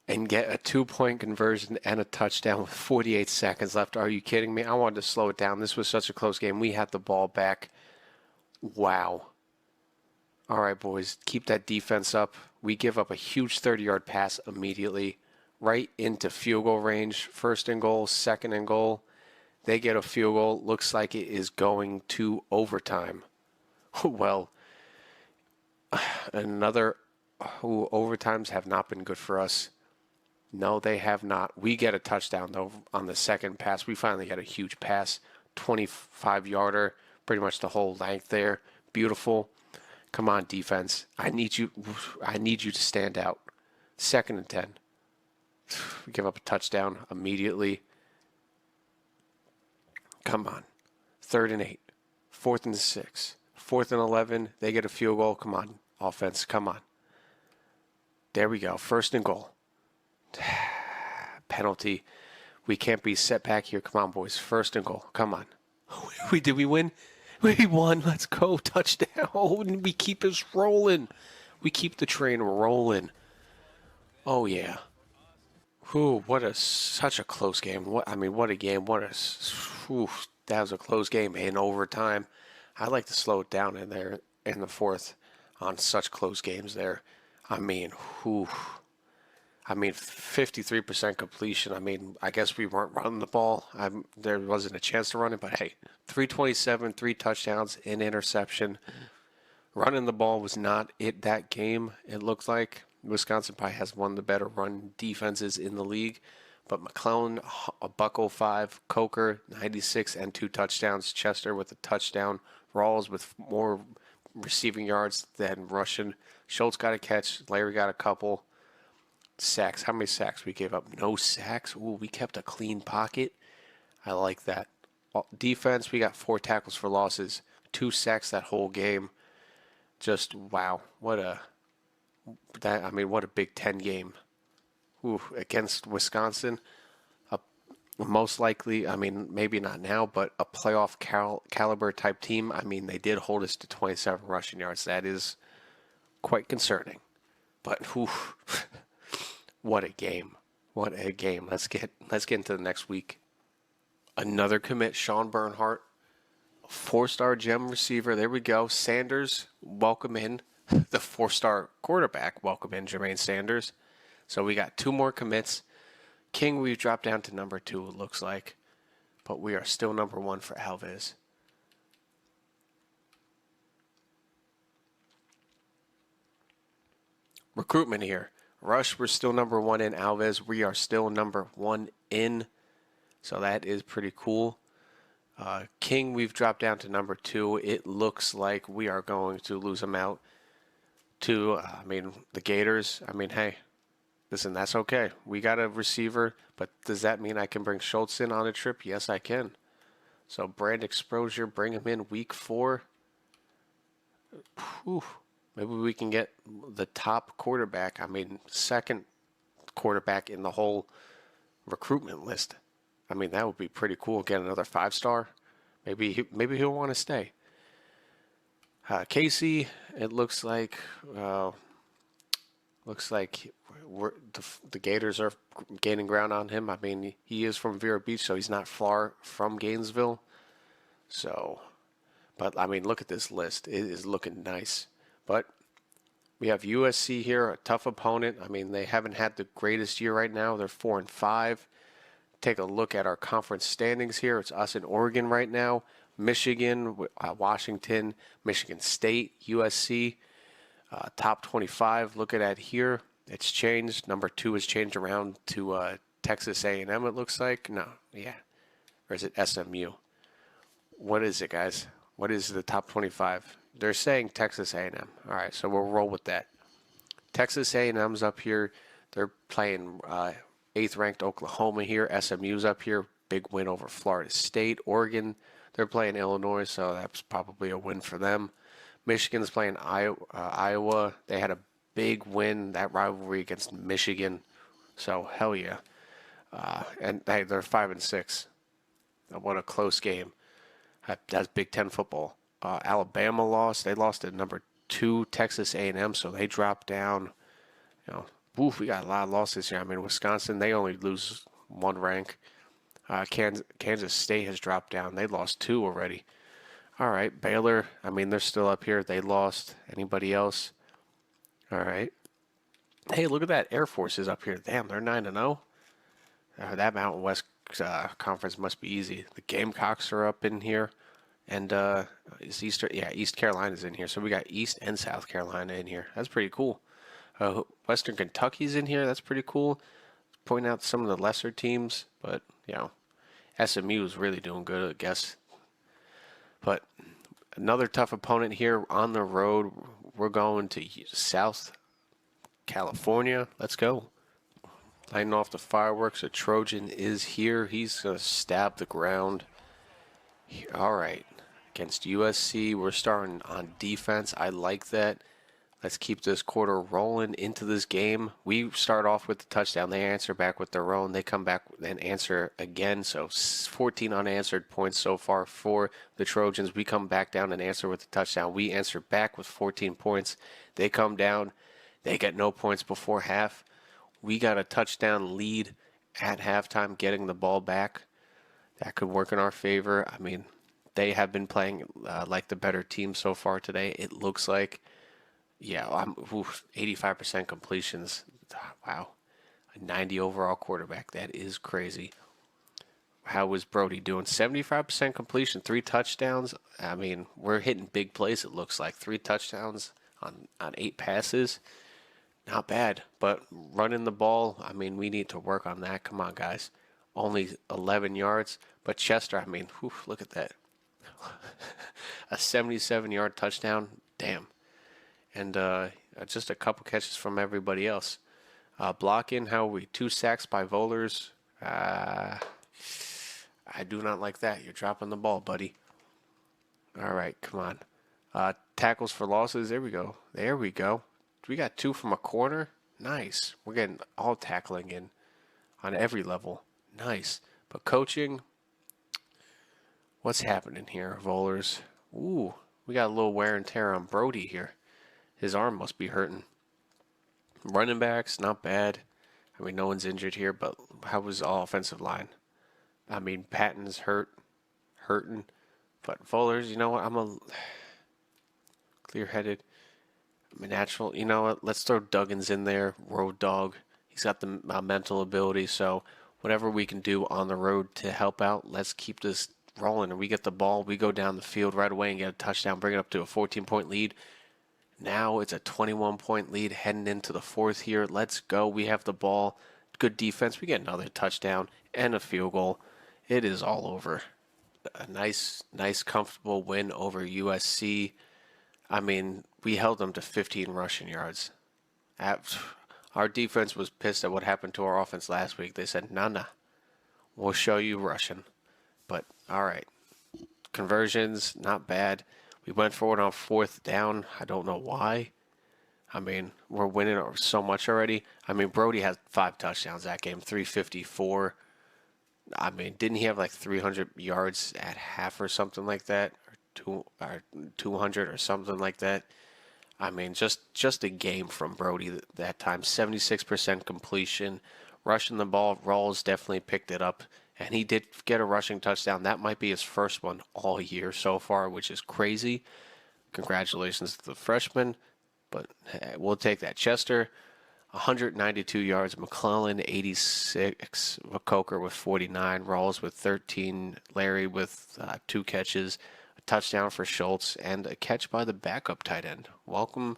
and get a 2-point conversion and a touchdown with 48 seconds left. Are you kidding me? I wanted to slow it down. This was such a close game. We had the ball back. Wow. All right, boys, keep that defense up. We give up a huge 30-yard pass immediately, right into field goal range. First and goal, second and goal. They get a field goal. Looks like it is going to overtime. Well, another overtimes have not been good for us. No, they have not. We get a touchdown, though, on the second pass. We finally get a huge pass, 25-yarder, pretty much the whole length there. Beautiful. Come on, defense. I need you to stand out. Second and 10. We give up a touchdown immediately. Come on. Third and 8. Fourth and 6. Fourth and 11. They get a field goal. Come on, offense. Come on. There we go. First and goal. Penalty. We can't be set back here. Come on, boys. First and goal. Come on. Did we win? We won. Let's go. Touchdown. We keep us rolling. We keep the train rolling. Oh, yeah. Whew, such a close game. What a game. That was a close game in overtime. I like to slow it down in there in the fourth on such close games there. 53% completion. I guess we weren't running the ball. There wasn't a chance to run it, but hey, 327, 3 touchdowns, an interception. Running the ball was not it that game, it looked like. Wisconsin probably has one of the better run defenses in the league. But McClellan, a $105, Coker, 96, and 2 touchdowns. Chester with a touchdown. Rawls with more receiving yards than rushing. Schultz got a catch. Larry got a couple. Sacks. How many sacks we gave up? No sacks. Ooh, we kept a clean pocket. I like that. Defense, we got 4 tackles for losses. 2 sacks that whole game. Just wow. What a Big Ten game. Ooh, against Wisconsin. Most likely, maybe not now, but a playoff caliber type team. They did hold us to 27 rushing yards. That is quite concerning. But what a game. What a game. Let's get into the next week. Another commit, Sean Bernhardt, 4-star gem receiver. There we go. Sanders, welcome in. The 4-star quarterback, welcome in Jermaine Sanders. So we got 2 more commits. King, we've dropped down to number 2, it looks like. But we are still number 1 for Alves. Recruitment here. Rush, we're still number 1 in. Alves, we are still number 1 in. So that is pretty cool. King, we've dropped down to number 2. It looks like we are going to lose him out to, the Gators. Hey, listen, that's okay. We got a receiver, but does that mean I can bring Schultz in on a trip? Yes, I can. So brand exposure, bring him in week 4. Whew. Maybe we can get the top quarterback, second quarterback in the whole recruitment list. That would be pretty cool. Get another 5-star. Maybe he'll want to stay. Casey, it looks like the Gators are gaining ground on him. He is from Vero Beach, so he's not far from Gainesville. So, but look at this list. It is looking nice. But we have USC here, a tough opponent. They haven't had the greatest year right now. They're 4-5. Take a look at our conference standings here. It's us and Oregon right now. Michigan, Washington, Michigan State, USC, top 25. Look at that here. It's changed. Number 2 has changed around to Texas A&M, it looks like. No, yeah. Or is it SMU? What is it, guys? What is the top 25? They're saying Texas A&M. All right, so we'll roll with that. Texas A&M's up here. They're playing 8th-ranked Oklahoma here. SMU's up here. Big win over Florida State. Oregon, they're playing Illinois, so that's probably a win for them. Michigan's playing Iowa. They had a big win, that rivalry against Michigan. So, hell yeah. And hey, they're 5-6. What a close game. That's Big Ten football. Alabama lost. They lost to number 2 Texas A&M, so they dropped down. We got a lot of losses here. Wisconsin, they only lose 1 rank. Kansas State has dropped down. They lost 2 already. All right, Baylor. I mean, they're still up here. They lost. Anybody else? All right. Hey, look at that. Air Force is up here. Damn, they're 9-0. That Mountain West conference must be easy. The Gamecocks are up in here, and is East Carolina's in here. So we got East and South Carolina in here. That's pretty cool. Western Kentucky's in here. That's pretty cool. Point out some of the lesser teams, but SMU is really doing good, I guess. But another tough opponent here on the road. We're going to South California. Let's go. Lighting off the fireworks. A Trojan is here. He's going to stab the ground. All right. Against USC, we're starting on defense. I like that. Let's keep this quarter rolling into this game. We start off with the touchdown. They answer back with their own. They come back and answer again. So 14 unanswered points so far for the Trojans. We come back down and answer with the touchdown. We answer back with 14 points. They come down. They get no points before half. We got a touchdown lead at halftime, getting the ball back. That could work in our favor. I mean, they have been playing like the better team so far today, it looks like. Yeah, 85% completions. Wow. A 90 overall quarterback. That is crazy. How was Brody doing? 75% completion, 3 touchdowns. I mean, we're hitting big plays, it looks like. 3 touchdowns on 8 passes. Not bad. But running the ball, I mean, we need to work on that. Come on, guys. Only 11 yards. But Chester, I mean, look at that. A 77-yard touchdown. Damn. And just a couple catches from everybody else. Blocking, how are we? 2 sacks by Volers. I do not like that. You're dropping the ball, buddy. All right, come on. Tackles for losses. There we go. There we go. We got 2 from a corner. Nice. We're getting all tackling in on every level. Nice. But coaching, what's happening here, Volers? Ooh, we got a little wear and tear on Brody here. His arm must be hurting. Running backs, not bad. I mean, no one's injured here, but how was all offensive line? I mean, Patton's hurting. But Volers, you know what? I'm a clear-headed. I'm a natural. You know what? Let's throw Duggins in there. Road dog. He's got the mental ability. So whatever we can do on the road to help out, let's keep this rolling. And we get the ball. We go down the field right away and get a touchdown. Bring it up to a 14-point lead. Now it's a 21-point lead heading into the fourth here. Let's go. We have the ball. Good defense. We get another touchdown and a field goal. It is all over. A nice, comfortable win over USC. I mean, we held them to 15 rushing yards. Our defense was pissed at what happened to our offense last week. They said, nah, we'll show you rushing. But, all right. Conversions, not bad. We went forward on 4th down. I don't know why. I mean, we're winning so much already. I mean, Brody had 5 touchdowns that game, 354. I mean, didn't he have like 300 yards at half or something like that? Or 200 or something like that? I mean, just a game from Brody that time. 76% completion. Rushing the ball, Rawls definitely picked it up. And he did get a rushing touchdown. That might be his first one all year so far, which is crazy. Congratulations to the freshman. But we'll take that. Chester, 192 yards. McClellan, 86. McCoker with 49. Rawls with 13. Larry with 2 catches. A touchdown for Schultz. And a catch by the backup tight end. Welcome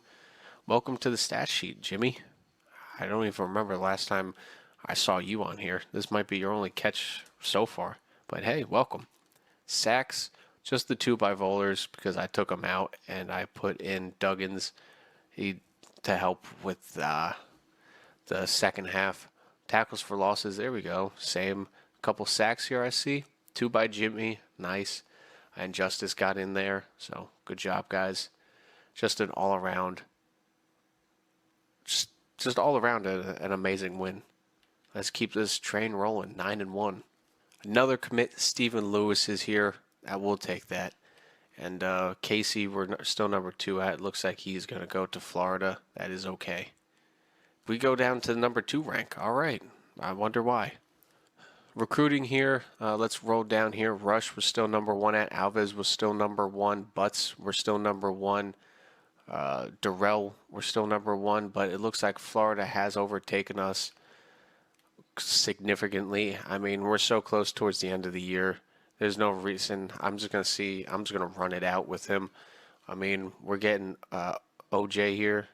to the stat sheet, Jimmy. I don't even remember the last time I saw you on here. This might be your only catch so far. But hey, welcome. Sacks, just the 2 by Volers because I took them out and I put in Duggins to help with the second half. Tackles for losses, there we go. Same. Couple sacks here I see. 2 by Jimmy, nice. And Justice got in there, so good job, guys. Just an all-around, just all around an amazing win. Let's keep this train rolling. 9-1. Another commit. Stephen Lewis is here. I will take that. And Casey, we're still number 2 at. It looks like he's going to go to Florida. That is okay. We go down to the number 2 rank. All right. I wonder why. Recruiting here, let's roll down here. Rush was still number one at. Alves was still number one. Butts were still number one. Durrell were still number one, but it looks like Florida has overtaken us significantly. I mean, we're so close towards the end of the year. There's no reason. I'm just gonna run it out with him. I mean, we're getting OJ here,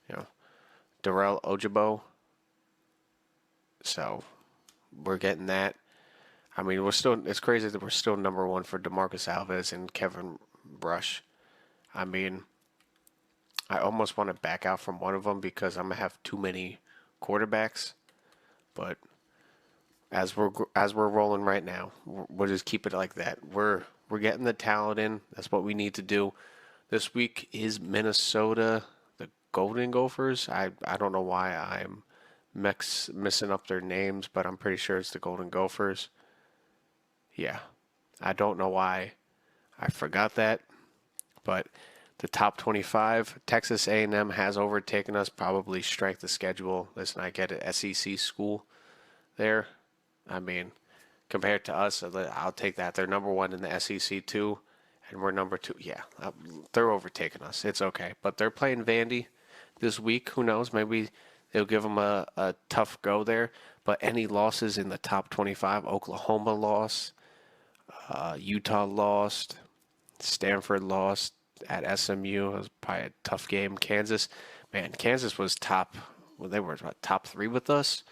you know, Darrell Ojabo. So we're getting that. I mean, it's crazy that we're still number one for DeMarcus Alves and Kevin Brush. I mean, I almost want to back out from one of them because I'm gonna have too many quarterbacks. But as we're rolling right now, we'll just keep it like that. We're getting the talent in. That's what we need to do. This week is Minnesota, the Golden Gophers. I don't know why I'm missing up their names, but I'm pretty sure it's the Golden Gophers. Yeah, I don't know why I forgot that, but the top 25, Texas A&M has overtaken us, probably strength of schedule. Listen, I get it, SEC school there. I mean, compared to us, I'll take that. They're number one in the SEC too, and we're number two. Yeah, they're overtaking us. It's okay, but they're playing Vandy this week. Who knows? Maybe they'll give them a tough go there. But any losses in the top 25, Oklahoma lost, Utah lost, Stanford lost at SMU. It was probably a tough game. Kansas, man, Kansas was top. Well, they were top three with us.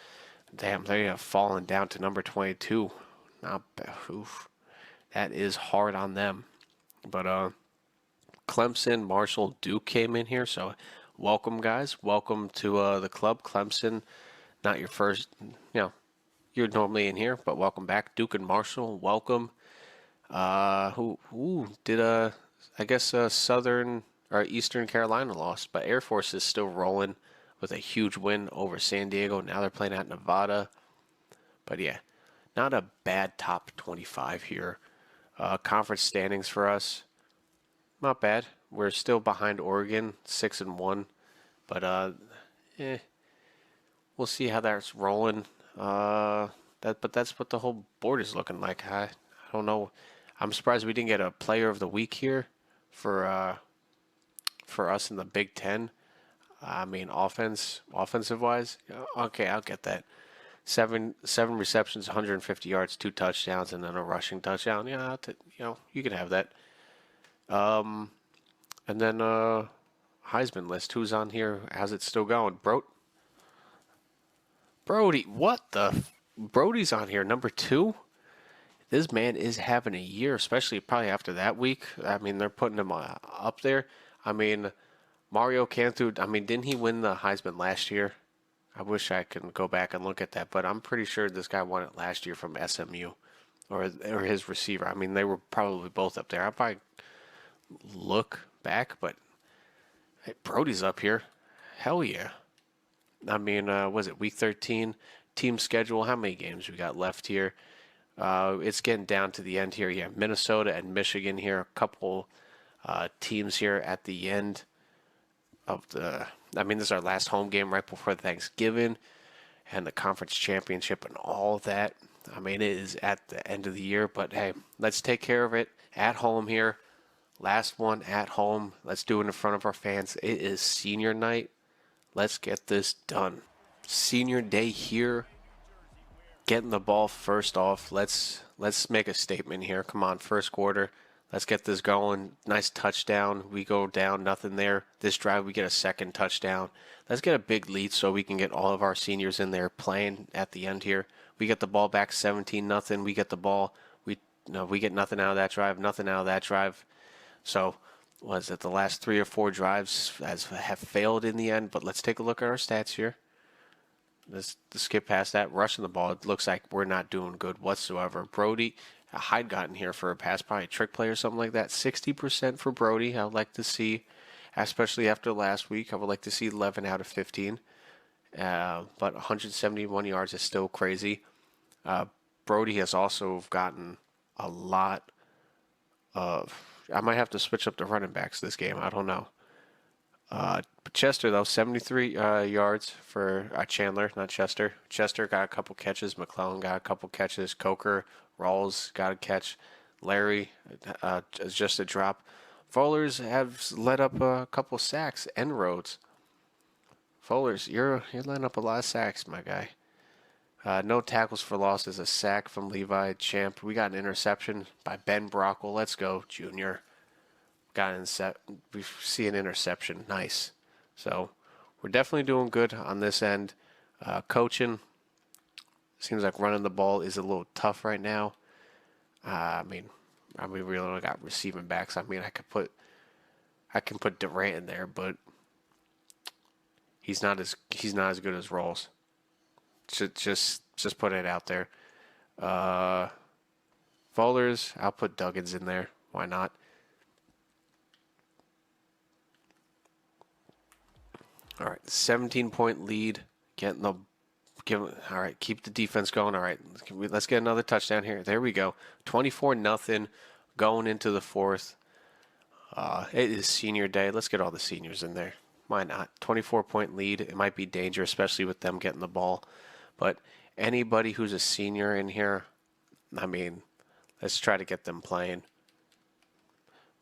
Damn, they have fallen down to number 22. Not bad. Oof. That is hard on them. But Clemson, Marshall, Duke came in here, so welcome, guys. Welcome to the club. Clemson, not your first, you're normally in here, but welcome back. Duke and Marshall, welcome. Who did I guess Southern or Eastern Carolina lost, but Air Force is still rolling with a huge win over San Diego. Now they're playing at Nevada. But yeah, not a bad top 25 here. Conference standings for us, not bad. We're still behind Oregon, 6-1, but we'll see how that's rolling. But that's what the whole board is looking like. I don't know. I'm surprised we didn't get a Player of the Week here for us in the Big Ten. I mean, offensive wise, okay, I'll get that. Seven receptions, 150 yards, 2 touchdowns, and then a rushing touchdown. Yeah, you can have that. And then Heisman list. Who's on here? How's it still going? Brody. What the? Brody's on here, number 2. This man is having a year, especially probably after that week. I mean, they're putting him up there. I mean, Mario Cantu, didn't he win the Heisman last year? I wish I could go back and look at that, but I'm pretty sure this guy won it last year from SMU or his receiver. I mean, they were probably both up there. I'll probably look back, but hey, Brody's up here. Hell yeah. I mean, was it week 13? Team schedule, how many games we got left here? It's getting down to the end here. Yeah, Minnesota and Michigan here. A couple teams here at the end of this is our last home game right before Thanksgiving and the conference championship and all of that. I mean, it is at the end of the year, but hey, let's take care of it at home here. Last one at home. Let's do it in front of our fans. It is senior night. Let's get this done. Senior day here. Getting the ball first off. Let's make a statement here. Come on, first quarter. Let's get this going. Nice touchdown. We go down, nothing there. This drive, we get a second touchdown. Let's get a big lead so we can get all of our seniors in there playing at the end here. We get the ball back 17-0. We get the ball. We get nothing out of that drive. Nothing out of that drive. So, was it the last 3 or 4 drives have failed in the end? But let's take a look at our stats here. Let's skip past that. Rushing the ball, it looks like we're not doing good whatsoever. Brody, Hyde got in here for a pass, probably a trick play or something like that. 60% for Brody. I would like to see, especially after last week, I would like to see 11 out of 15. But 171 yards is still crazy. Brody has also gotten a lot of... I might have to switch up the running backs this game. I don't know. Chester, though, 73 yards for Chandler, not Chester. Chester got a couple catches. McClellan got a couple catches. Coker, Rawls got a catch. Larry, just a drop. Fowlers have let up a couple sacks. And Rhodes. Fowlers, you're letting up a lot of sacks, my guy. No tackles for losses. A sack from Levi Champ. We got an interception by Ben Brockle. Let's go, Junior. We see an interception. Nice. So we're definitely doing good on this end. Coaching seems like running the ball is a little tough right now. We really only got receiving backs. I can put Durant in there, but he's not as good as Rawls. Just put it out there. Fowlers, I'll put Duggins in there. Why not? All right, 17-point lead. All right, keep the defense going. All right, let's get another touchdown here. There we go. 24-0 going into the fourth. It is senior day. Let's get all the seniors in there. Why not? 24-point lead. It might be dangerous, especially with them getting the ball. But anybody who's a senior in here, let's try to get them playing.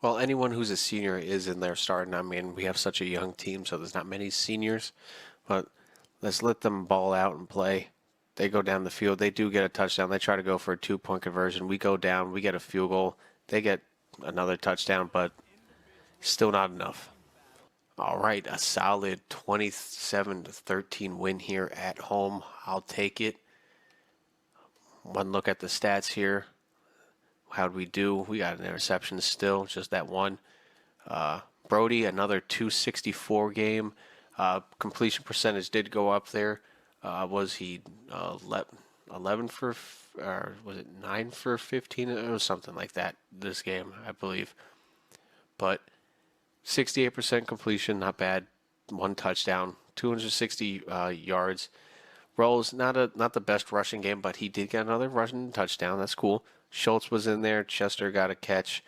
Well, anyone who's a senior is in there starting. We have such a young team, so there's not many seniors. But let's let them ball out and play. They go down the field. They do get a touchdown. They try to go for a 2-point conversion. We go down. We get a field goal. They get another touchdown, but still not enough. All right, a solid 27-13 win here at home. I'll take it. One look at the stats here. How'd we do? We got an interception still, just that one. Brody, another 264 game. Completion percentage did go up there. Was he 11 for, or was it 9 for 15? It was something like that this game, I believe. But 68% completion, not bad. One touchdown, 260 yards. Rolls, not the best rushing game, but he did get another rushing touchdown. That's cool. Schultz was in there. Chester got a catch.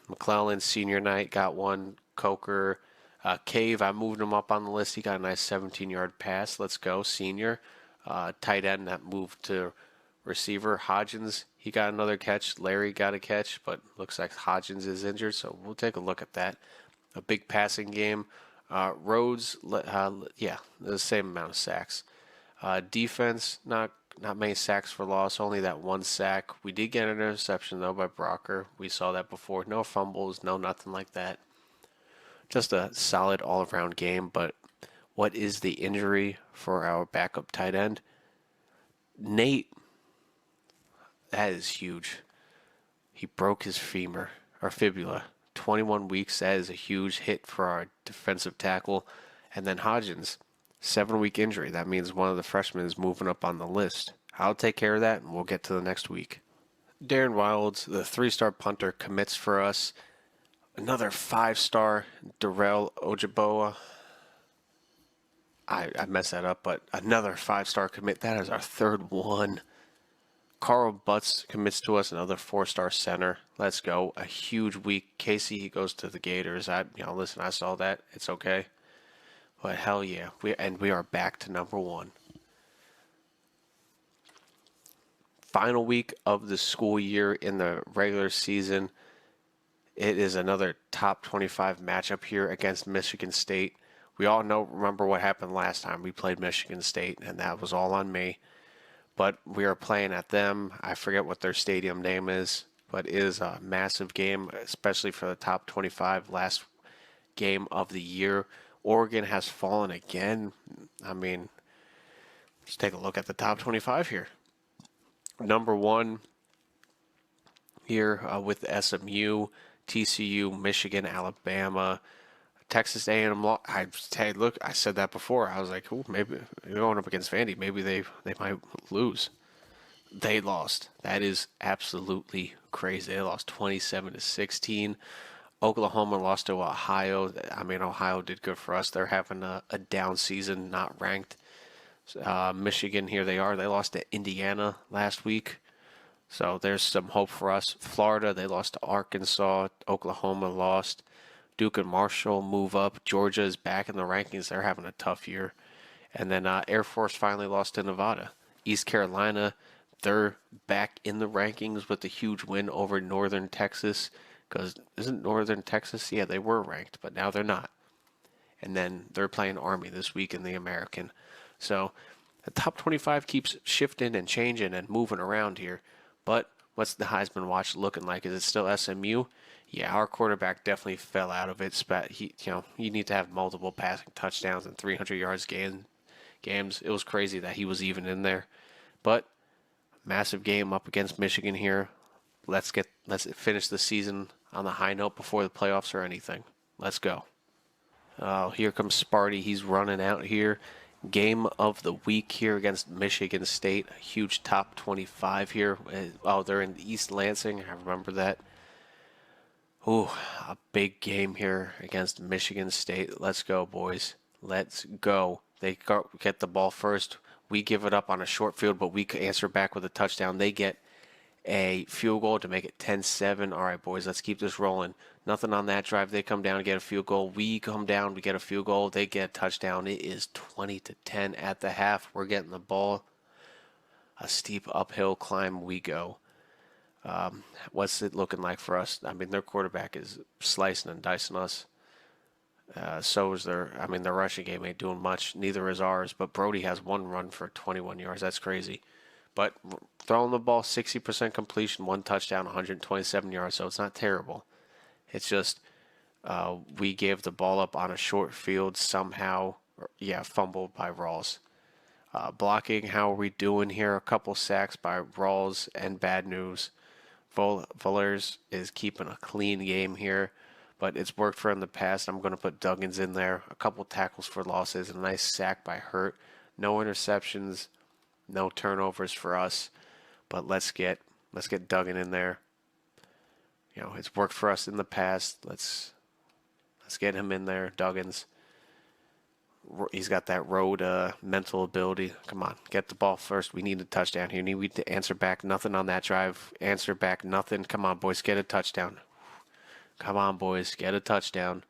McClellan, senior night, got one. Coker. Cave, I moved him up on the list. He got a nice 17-yard pass. Let's go, senior. Tight end that moved to receiver. Hodgins, he got another catch. Larry got a catch, but looks like Hodgins is injured, so we'll take a look at that. A big passing game. Rhodes, the same amount of sacks. Defense, not many sacks for loss, only that one sack. We did get an interception, though, by Brocker. We saw that before. No fumbles, no nothing like that. Just a solid all-around game, but what is the injury for our backup tight end? Nate, that is huge. He broke his femur, or fibula. 21 weeks, that is a huge hit for our defensive tackle. And then Hodgins, 7-week injury. That means one of the freshmen is moving up on the list. I'll take care of that, and we'll get to the next week. Darren Wilds, the 3-star punter, commits for us. Another 5-star, Darrell Ojaboa. I messed that up, but another 5-star commit. That is our third one. Carl Butts commits to us, another 4-star center. Let's go. A huge week. Casey, he goes to the Gators. Listen, I saw that. It's okay. But hell yeah, we are back to number 1. Final week of the school year in the regular season. It is another top 25 matchup here against Michigan State. We all remember what happened last time we played Michigan State, and that was all on me. But we are playing at them. I forget what their stadium name is, but it is a massive game, especially for the top 25 last game of the year. Oregon has fallen again. Let's take a look at the top 25 here. Number 1 here with SMU, TCU, Michigan, Alabama, Texas A&M. I said that before. I was like, "Ooh, maybe you're going up against Vandy. Maybe they might lose." They lost. That is absolutely crazy. They lost 27-16. Oklahoma lost to Ohio. Ohio did good for us. They're having a down season, not ranked. Michigan, here they are. They lost to Indiana last week. So there's some hope for us. Florida, they lost to Arkansas. Oklahoma lost. Duke and Marshall move up. Georgia is back in the rankings. They're having a tough year. And then Air Force finally lost to Nevada. East Carolina, they're back in the rankings with a huge win over Northern Texas. Because isn't Northern Texas? Yeah, they were ranked, but now they're not. And then they're playing Army this week in the American. So the top 25 keeps shifting and changing and moving around here. But what's the Heisman watch looking like? Is it still SMU? Yeah, our quarterback definitely fell out of it. You need to have multiple passing touchdowns and 300 yards games. It was crazy that he was even in there. But massive game up against Michigan here. Let's finish the season on the high note before the playoffs or anything. Let's go. Oh, here comes Sparty. He's running out here. Game of the week here against Michigan State. A huge top 25 here. Oh, they're in East Lansing. I remember that. Ooh, a big game here against Michigan State. Let's go, boys. Let's go. They get the ball first. We give it up on a short field, but we answer back with a touchdown. They get a field goal to make it 10-7. All right, boys, let's keep this rolling. Nothing on that drive. They come down and get a field goal. We come down, we get a field goal. They get a touchdown. It is 20-10 at the half. We're getting the ball. A steep uphill climb we go. What's it looking like for us? I mean, their quarterback is slicing and dicing us. So is their rushing game ain't doing much. Neither is ours. But Brody has one run for 21 yards. That's crazy. But throwing the ball, 60% completion, one touchdown, 127 yards. So it's not terrible. It's just we gave the ball up on a short field somehow. Fumbled by Rawls. Blocking, how are we doing here? A couple sacks by Rawls and bad news. Fullers is keeping a clean game here, but it's worked for him in the past. I'm going to put Duggins in there. A couple tackles for losses, a nice sack by Hurt. No interceptions, no turnovers for us, but let's get Duggan in there. It's worked for us in the past. Let's get him in there, Duggins. He's got that road mental ability. Come on, get the ball first. We need a touchdown here. We need to answer back. Nothing on that drive. Answer back. Nothing. Come on, boys, get a touchdown. Come on, boys, get a touchdown.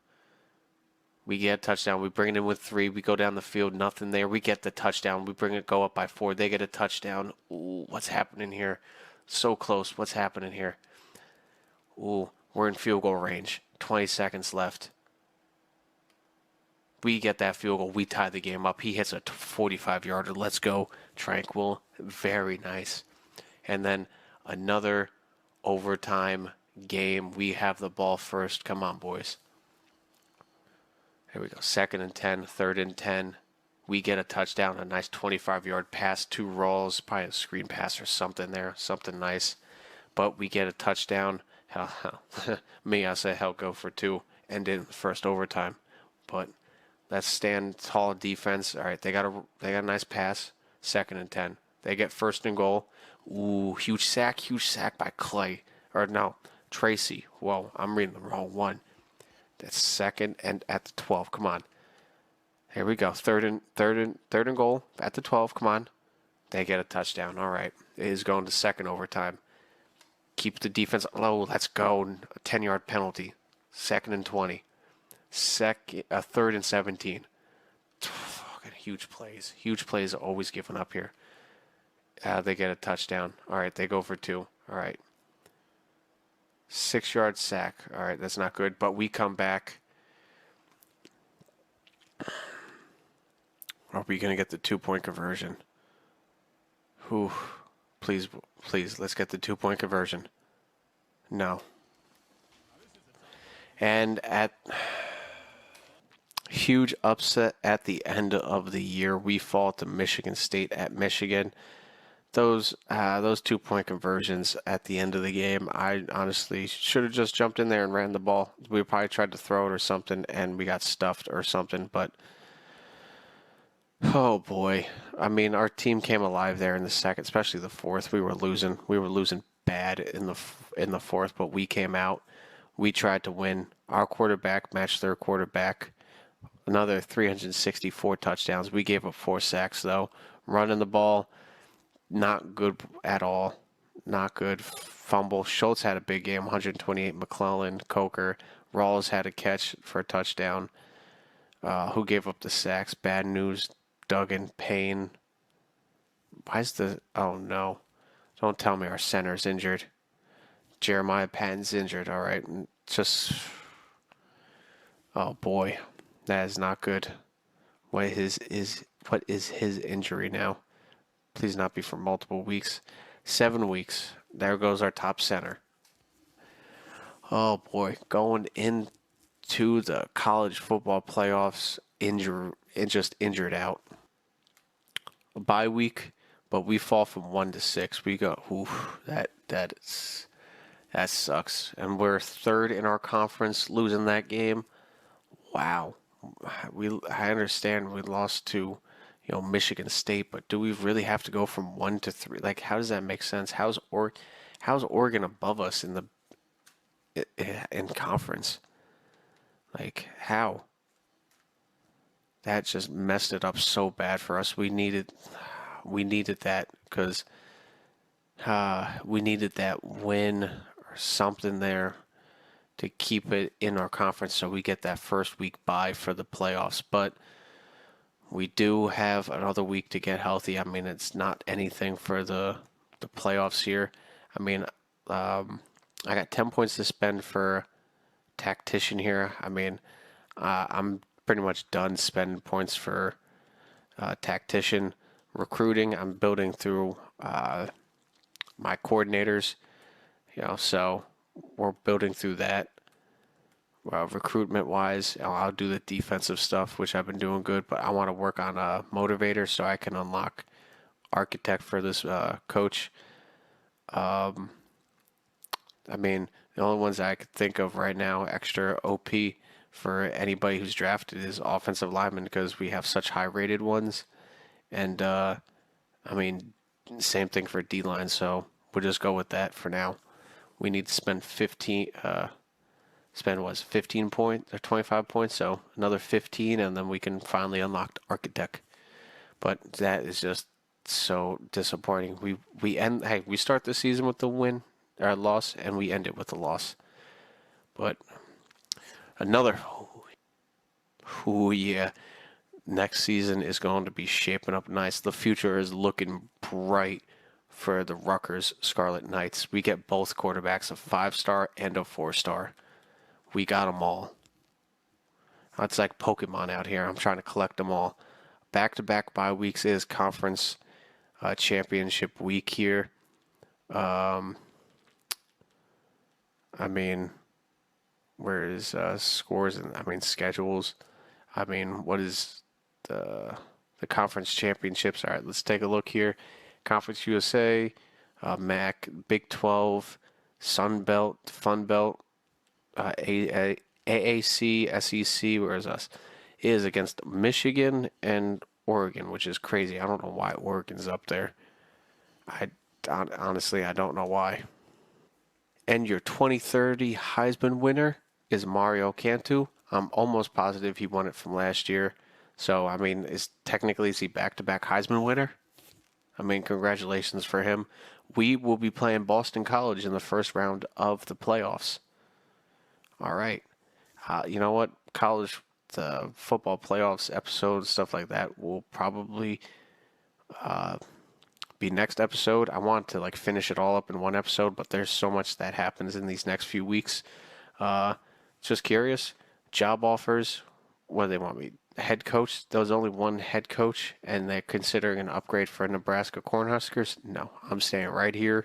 We get a touchdown. We bring it in with 3. We go down the field. Nothing there. We get the touchdown. We go up by 4. They get a touchdown. Ooh, what's happening here? So close. What's happening here? Ooh, we're in field goal range. 20 seconds left. We get that field goal. We tie the game up. He hits a 45-yarder. Let's go. Tranquil. Very nice. And then another overtime game. We have the ball first. Come on, boys. There we go. 2nd and 10. 3rd and 10. We get a touchdown. A nice 25-yard pass. 2 rolls. Probably a screen pass or something there. Something nice. But we get a touchdown. I say hell go for 2. End in the first overtime. But let's stand tall defense. All right, they got a nice pass. 2nd and 10. They get 1st and goal. Ooh, huge sack by Clay. Or no, Tracy. Whoa, I'm reading the wrong one. That's 2nd and at the 12. Come on. Here we go. Third and goal at the 12. Come on. They get a touchdown. All right. It is going to 2nd overtime. Keep the defense low. Let's go. A 10-yard penalty. 2nd and 20. 3rd and 17. Fucking huge plays. Huge plays always given up here. They get a touchdown. All right, they go for 2. All right. 6-yard sack. All right, that's not good, but we come back. Are we going to get the 2-point conversion? Whew. Please, let's get the 2-point conversion. No. And huge upset at the end of the year. We fall to Michigan State at Michigan. Those 2-point conversions at the end of the game, I honestly should have just jumped in there and ran the ball. We probably tried to throw it or something, and we got stuffed or something. But oh boy, I mean, our team came alive there in the second, especially the fourth. We were losing bad in the fourth, but we came out. We tried to win. Our quarterback matched their quarterback. Another 364 touchdowns. We gave up 4 sacks though. Running the ball, not good at all. not good. Fumble. Schultz had a big game, 128. McClellan, Coker, Rawls had a catch for a touchdown. Who gave up the sacks? Bad news. Duggan, Payne. Oh no. Don't tell me our center's injured. Jeremiah Patton's injured, all right. Oh boy. That is not good. What is his injury now? Please not be for multiple weeks. 7 weeks. There goes our top center. Oh boy, going into the college football playoffs, just injured out. A bye week, but we fall from 1 to 6. We go, that sucks. And we're third in our conference, losing that game. Wow. I understand we lost to, Michigan State, but do we really have to go from 1 to 3? Like, how does that make sense? How's Oregon above us in conference? Like, how? That just messed it up so bad for us. We needed that because we needed that win or something there to keep it in our conference so we get that first week bye for the playoffs. But we do have another week to get healthy. I mean, it's not anything for the playoffs here. I mean, I got 10 points to spend for tactician here. I mean, I'm pretty much done spending points for tactician. Recruiting, I'm building through my coordinators, so we're building through that. Recruitment wise, I'll do the defensive stuff, which I've been doing good, but I want to work on a motivator so I can unlock architect for this coach. I mean, the only ones I could think of right now, extra OP for anybody who's drafted, is offensive linemen because we have such high rated ones. And, I mean, same thing for D-line, so we'll just go with that for now. We need to spend 15 points or 25 points, so another 15, and then we can finally unlock architect. But that is just so disappointing. We start the season with the win or loss, and we end it with a loss. But next season is going to be shaping up nice. The future is looking bright for the Rutgers Scarlett Knights. We get both quarterbacks, a 5-star and a 4-star. We got them all. It's like Pokemon out here. I'm trying to collect them all. Back-to-back bye weeks is conference championship week here. I mean, where is scores and schedules? I mean, what is the conference championships? All right, let's take a look here. Conference USA, MAC, Big 12, Sun Belt, Fun Belt, AAC, SEC, whereas us, is against Michigan and Oregon, which is crazy. I don't know why Oregon's up there. Honestly, I don't know why. And your 2030 Heisman winner is Mario Cantu. I'm almost positive he won it from last year. So, I mean, is he back-to-back Heisman winner? I mean, congratulations for him. We will be playing Boston College in the first round of the playoffs. All right. You know what? The football playoffs episode, stuff like that, will probably be next episode. I want to finish it all up in one episode, but there's so much that happens in these next few weeks. Just curious. Job offers. What do they want me? Head coach? There was only one head coach, and they're considering an upgrade for Nebraska Cornhuskers. No, I'm staying right here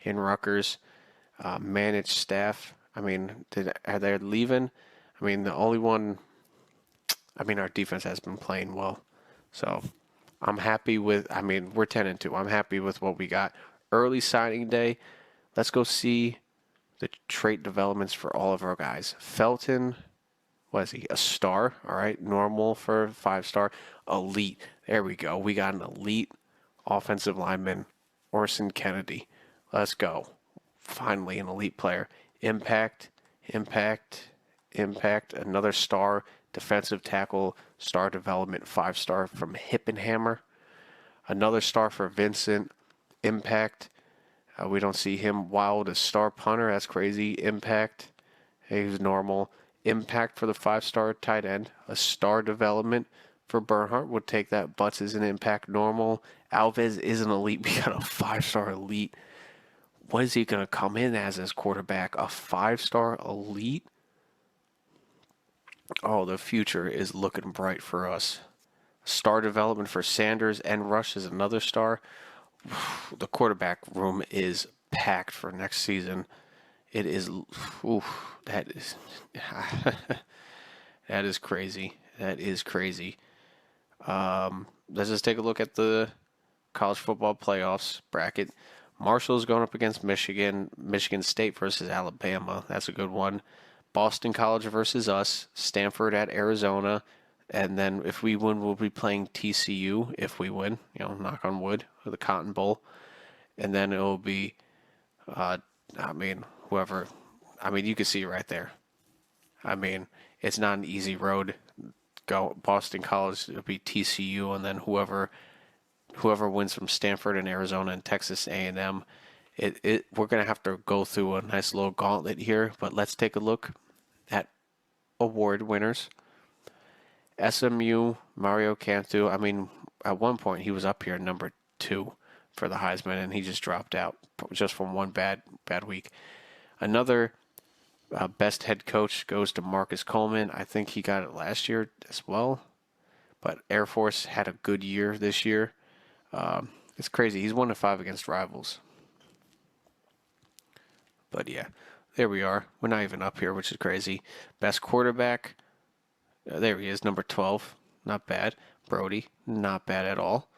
in Rutgers. Managed staff. I mean, are they leaving? I mean, the only one. I mean, our defense has been playing well, so I'm happy with. I mean, we're 10-2. I'm happy with what we got. Early signing day. Let's go see the trait developments for all of our guys. Felton. What is he? A star, all right. Normal for 5-star. Elite. There we go. We got an elite offensive lineman, Orson Kennedy. Let's go. Finally, an elite player. Impact. Another star. Defensive tackle. Star development. 5-star from Hippenhammer. Another star for Vincent. Impact. We don't see him wild as star punter. That's crazy. Impact. He's normal. Impact for the 5-star tight end. A star development for Bernhardt. Would take that. Butts is an impact normal. Alves is an elite. We got a 5-star elite. What is he going to come in as quarterback? A 5-star elite? Oh, the future is looking bright for us. Star development for Sanders and Rush is another star. The quarterback room is packed for next season. It is, that is, that is crazy. That is crazy. Let's just take a look at the college football playoffs bracket. Marshall's going up against Michigan. Michigan State versus Alabama. That's a good one. Boston College versus us. Stanford at Arizona. And then if we win, we'll be playing TCU if we win. Knock on wood, for the Cotton Bowl. And then it will be, whoever. You can see right there. It's not an easy road. Go Boston College, it'll be TCU, and then whoever wins from Stanford and Arizona and Texas A&M. We're going to have to go through a nice little gauntlet here, but let's take a look at award winners. SMU, Mario Cantu. At one point he was up here number 2 for the Heisman, and he just dropped out just from one bad week. Another best head coach goes to Marcus Coleman. I think he got it last year as well, but Air Force had a good year this year. It's crazy. He's 1-5 against rivals. But yeah, there we are. We're not even up here, which is crazy. Best quarterback. There he is, number 12. Not bad. Brody, not bad at all.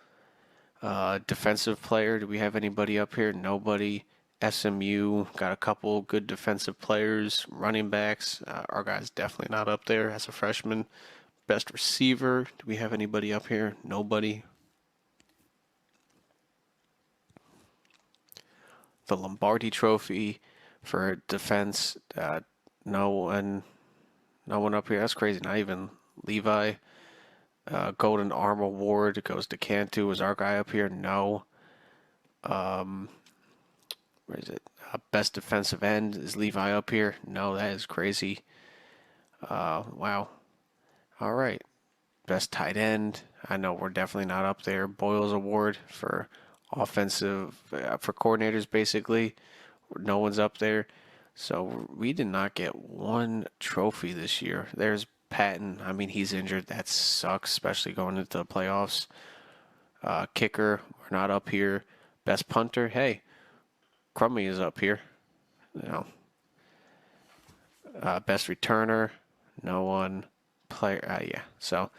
Defensive player, do we have anybody up here? Nobody. SMU, got a couple good defensive players. Running backs, our guy's definitely not up there as a freshman. Best receiver, do we have anybody up here? Nobody. The Lombardi Trophy for defense, no one up here. That's crazy. Not even Levi. Golden Arm Award goes to Cantu. Is our guy up here? No. Where is it? Best defensive end. Is Levi up here? No, that is crazy. Wow. All right. Best tight end. I know we're definitely not up there. Boyles Award for offensive, for coordinators, basically. No one's up there. So we did not get one trophy this year. There's Patton. He's injured. That sucks, especially going into the playoffs. Kicker, we're not up here. Best punter, hey, Crummy is up here. Best returner, no one. Player, yeah. So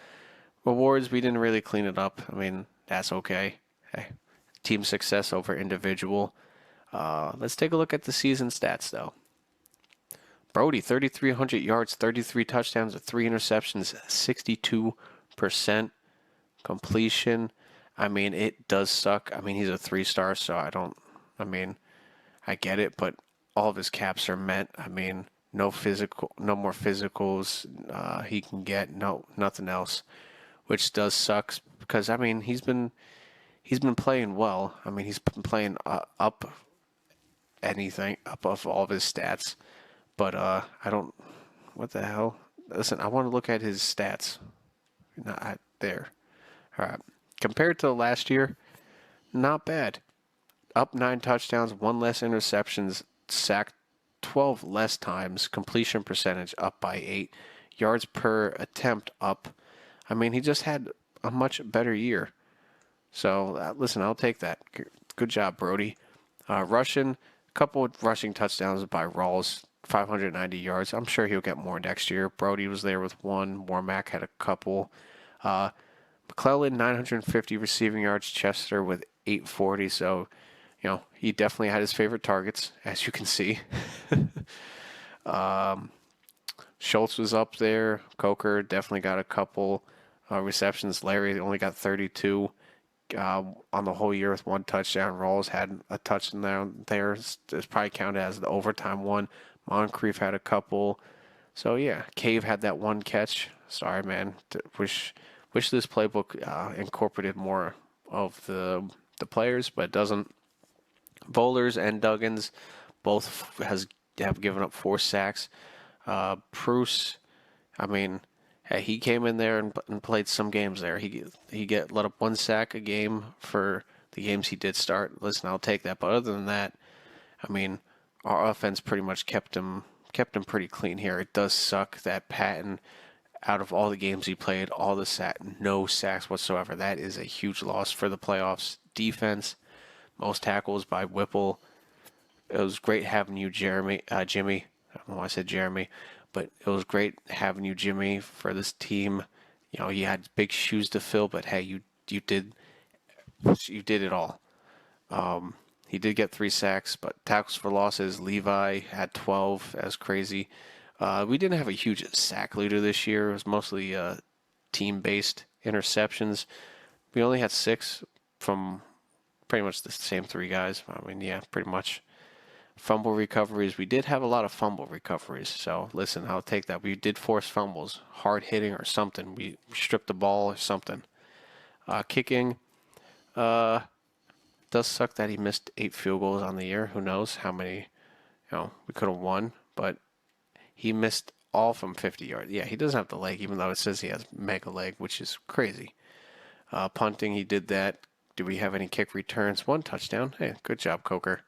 awards, we didn't really clean it up. That's okay. Hey, team success over individual. Let's take a look at the season stats, though. Brody, 3,300 yards, 33 touchdowns with 3 interceptions, 62% completion. It does suck. He's a 3-star, so I get it, but all of his caps are met. No more physicals he can get. No, nothing else, which does suck because he's been playing well. He's been playing up of all of his stats. But what the hell? Listen, I want to look at his stats. Not there. All right. Compared to last year, not bad. Up 9 touchdowns, 1 less interceptions, sacked 12 less times, completion percentage up by 8, yards per attempt up. He just had a much better year. So, listen, I'll take that. Good job, Brody. Rushing, couple of rushing touchdowns by Rawls. 590 yards. I'm sure he'll get more next year. Brody was there with 1. Warmack had a couple. McClellan, 950 receiving yards. Chester with 840. So, he definitely had his favorite targets, as you can see. Schultz was up there. Coker definitely got a couple receptions. Larry only got 32 on the whole year with 1 touchdown. Rawls had a touchdown there. It's probably counted as the overtime one. Moncrief had a couple. So, yeah, Cave had that 1 catch. Sorry, man. Wish this playbook incorporated more of the players, but it doesn't. Bowlers and Duggins both have given up 4 sacks. Bruce, I mean, hey, he came in there and played some games there. He let up 1 sack a game for the games he did start. Listen, I'll take that. But other than that, I mean, our offense pretty much kept him pretty clean here. It does suck that Patton, out of all the games he played, no sacks whatsoever. That is a huge loss for the playoffs. Defense, most tackles by Whipple. It was great having you, Jimmy. I don't know why I said Jeremy, but it was great having you, Jimmy, for this team. You know, you had big shoes to fill, but hey, you did it all. He did get 3 sacks, but tackles for losses, Levi had 12. That was crazy. We didn't have a huge sack leader this year. It was mostly team-based interceptions. We only had 6 from pretty much the same 3 guys. I mean, yeah, pretty much. Fumble recoveries. We did have a lot of fumble recoveries. So, listen, I'll take that. We did force fumbles, hard hitting or something. We stripped the ball or something. Kicking. Does suck that he missed 8 field goals on the year. Who knows how many, we could have won. But he missed all from 50 yards. Yeah, he doesn't have the leg, even though it says he has mega leg, which is crazy. Punting, he did that. Do we have any kick returns? 1 touchdown. Hey, good job, Coker.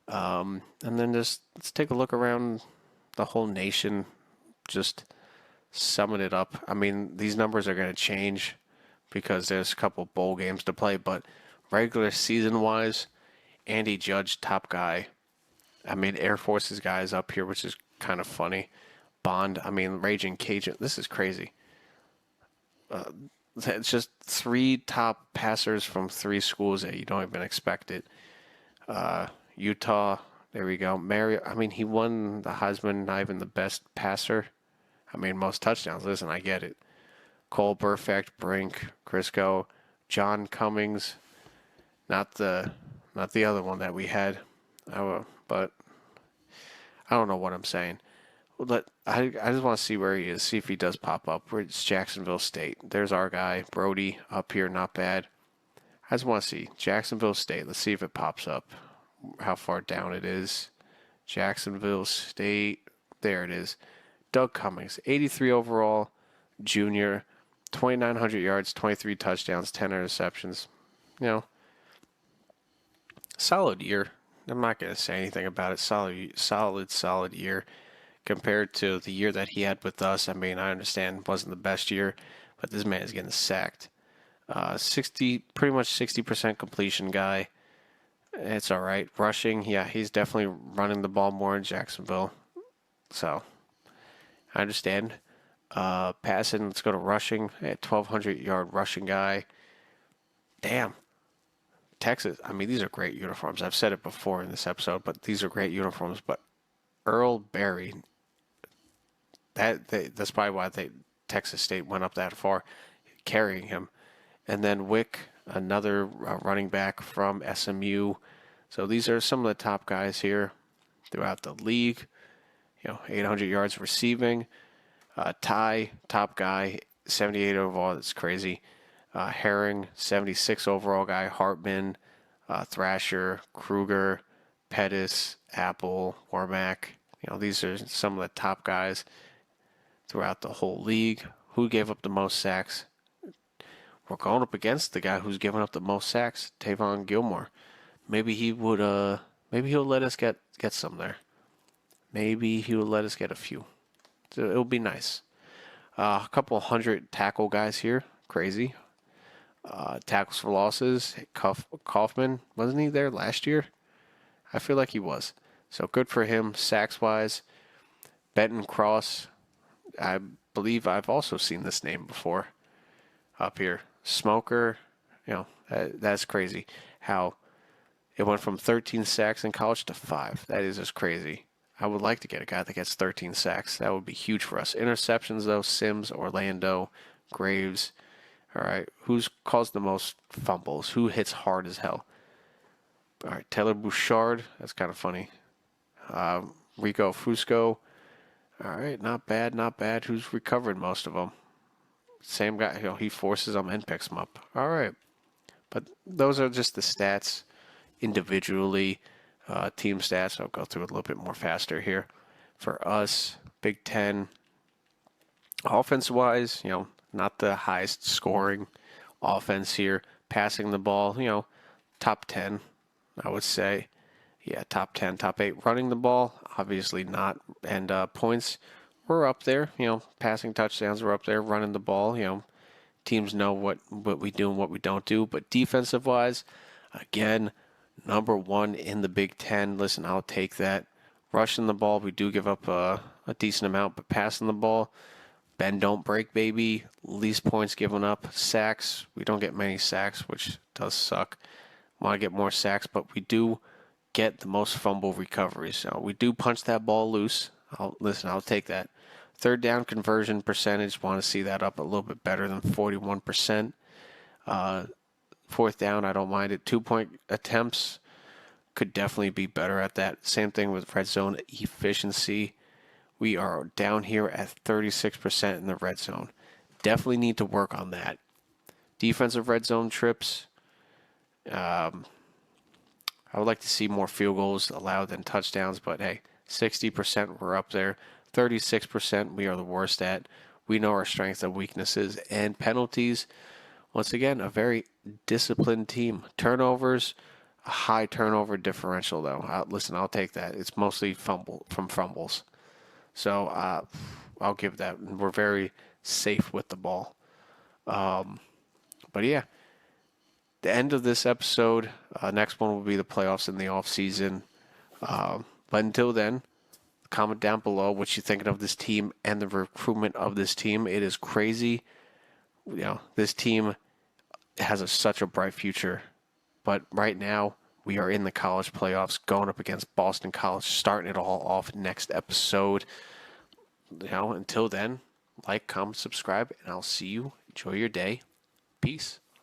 And then let's take a look around the whole nation. Just summing it up. I mean, these numbers are going to change because there's a couple bowl games to play, but regular season-wise, Andy Judge, top guy. I mean, Air Force's guy is up here, which is kind of funny. Bond, I mean, Raging Cajun. This is crazy. It's just 3 top passers from 3 schools that you don't even expect it. Utah, there we go. I mean, he won the Heisman, not even the best passer. I mean, most touchdowns. Listen, I get it. Cole Burfict, Brink, Crisco, John Cummings. Not the other one that we had. But I don't know what I'm saying. I just want to see where he is, see if he does pop up. It's Jacksonville State. There's our guy, Brody, up here, not bad. I just want to see Jacksonville State. Let's see if it pops up, how far down it is. Jacksonville State, there it is. Doug Cummings, 83 overall, junior, 2,900 yards, 23 touchdowns, 10 interceptions. Solid year. I'm not going to say anything about it. Solid year compared to the year that he had with us. I mean, I understand it wasn't the best year, but this man is getting sacked. Pretty much 60% completion guy. It's all right. Rushing, yeah, he's definitely running the ball more in Jacksonville. So, I understand. Passing, let's go to rushing. 1,200-yard rushing guy. Damn. Texas, I mean, these are great uniforms. I've said it before in this episode, but these are great uniforms. But Earl Berry, that's probably why Texas State went up that far, carrying him. And then Wick, another running back from SMU. So these are some of the top guys here throughout the league. 800 yards receiving. Ty, top guy, 78 overall. That's crazy. Herring, 76 overall guy. Hartman, Thrasher, Kruger, Pettis, Apple, Warmack. These are some of the top guys throughout the whole league. Who gave up the most sacks? We're going up against the guy who's given up the most sacks, Tavon Gilmore. Maybe he would. Maybe he'll let us get some there. Maybe he will let us get a few. So it'll be nice. A couple 100 tackle guys here. Crazy. Tackles for losses. Kaufman, wasn't he there last year? I feel like he was. So good for him. Sacks wise. Benton Cross. I believe I've also seen this name before. Up here. Smoker. That's crazy. How it went from 13 sacks in college to 5. That is just crazy. I would like to get a guy that gets 13 sacks. That would be huge for us. Interceptions, though, Sims, Orlando, Graves. All right, who's caused the most fumbles? Who hits hard as hell? All right, Taylor Bouchard. That's kind of funny. Rico Fusco. All right, not bad. Who's recovered most of them? Same guy. He forces them and picks them up. All right. But those are just the stats. individually. Team stats, I'll go through it a little bit more faster here. For us, Big Ten, offense-wise, not the highest scoring offense here. Passing the ball, top 10, I would say. Yeah, top 10, top 8. Running the ball, obviously not. And points, we're up there. Passing touchdowns, we're up there. Running the ball, teams know what we do and what we don't do. But defensive-wise, again, number 1 in the Big Ten. Listen, I'll take that. Rushing the ball, we do give up a decent amount, but passing the ball, bend don't break, baby. Least points given up. Sacks, we don't get many sacks, which does suck. Want to get more sacks, but we do get the most fumble recoveries. So we do punch that ball loose. I'll take that. Third down conversion percentage, want to see that up a little bit better than 41%. Fourth down, I don't mind it. 2-point attempts, could definitely be better at that. Same thing with red zone efficiency. We are down here at 36% in the red zone. Definitely need to work on that. Defensive red zone trips, I would like to see more field goals allowed than touchdowns, but hey, 60% we're up there. 36% we are the worst at. We know our strengths and weaknesses. And penalties, once again, a very disciplined team. Turnovers, a high turnover differential, though. I'll take that. It's mostly fumbles. So I'll give that. We're very safe with the ball. But yeah, the end of this episode. Next one will be the playoffs in the off season. But until then, comment down below what you're thinking of this team and the recruitment of this team. It is crazy. This team has such a bright future. But right now, we are in the college playoffs, going up against Boston College, starting it all off next episode. Until then, like, comment, subscribe, and I'll see you. Enjoy your day. Peace.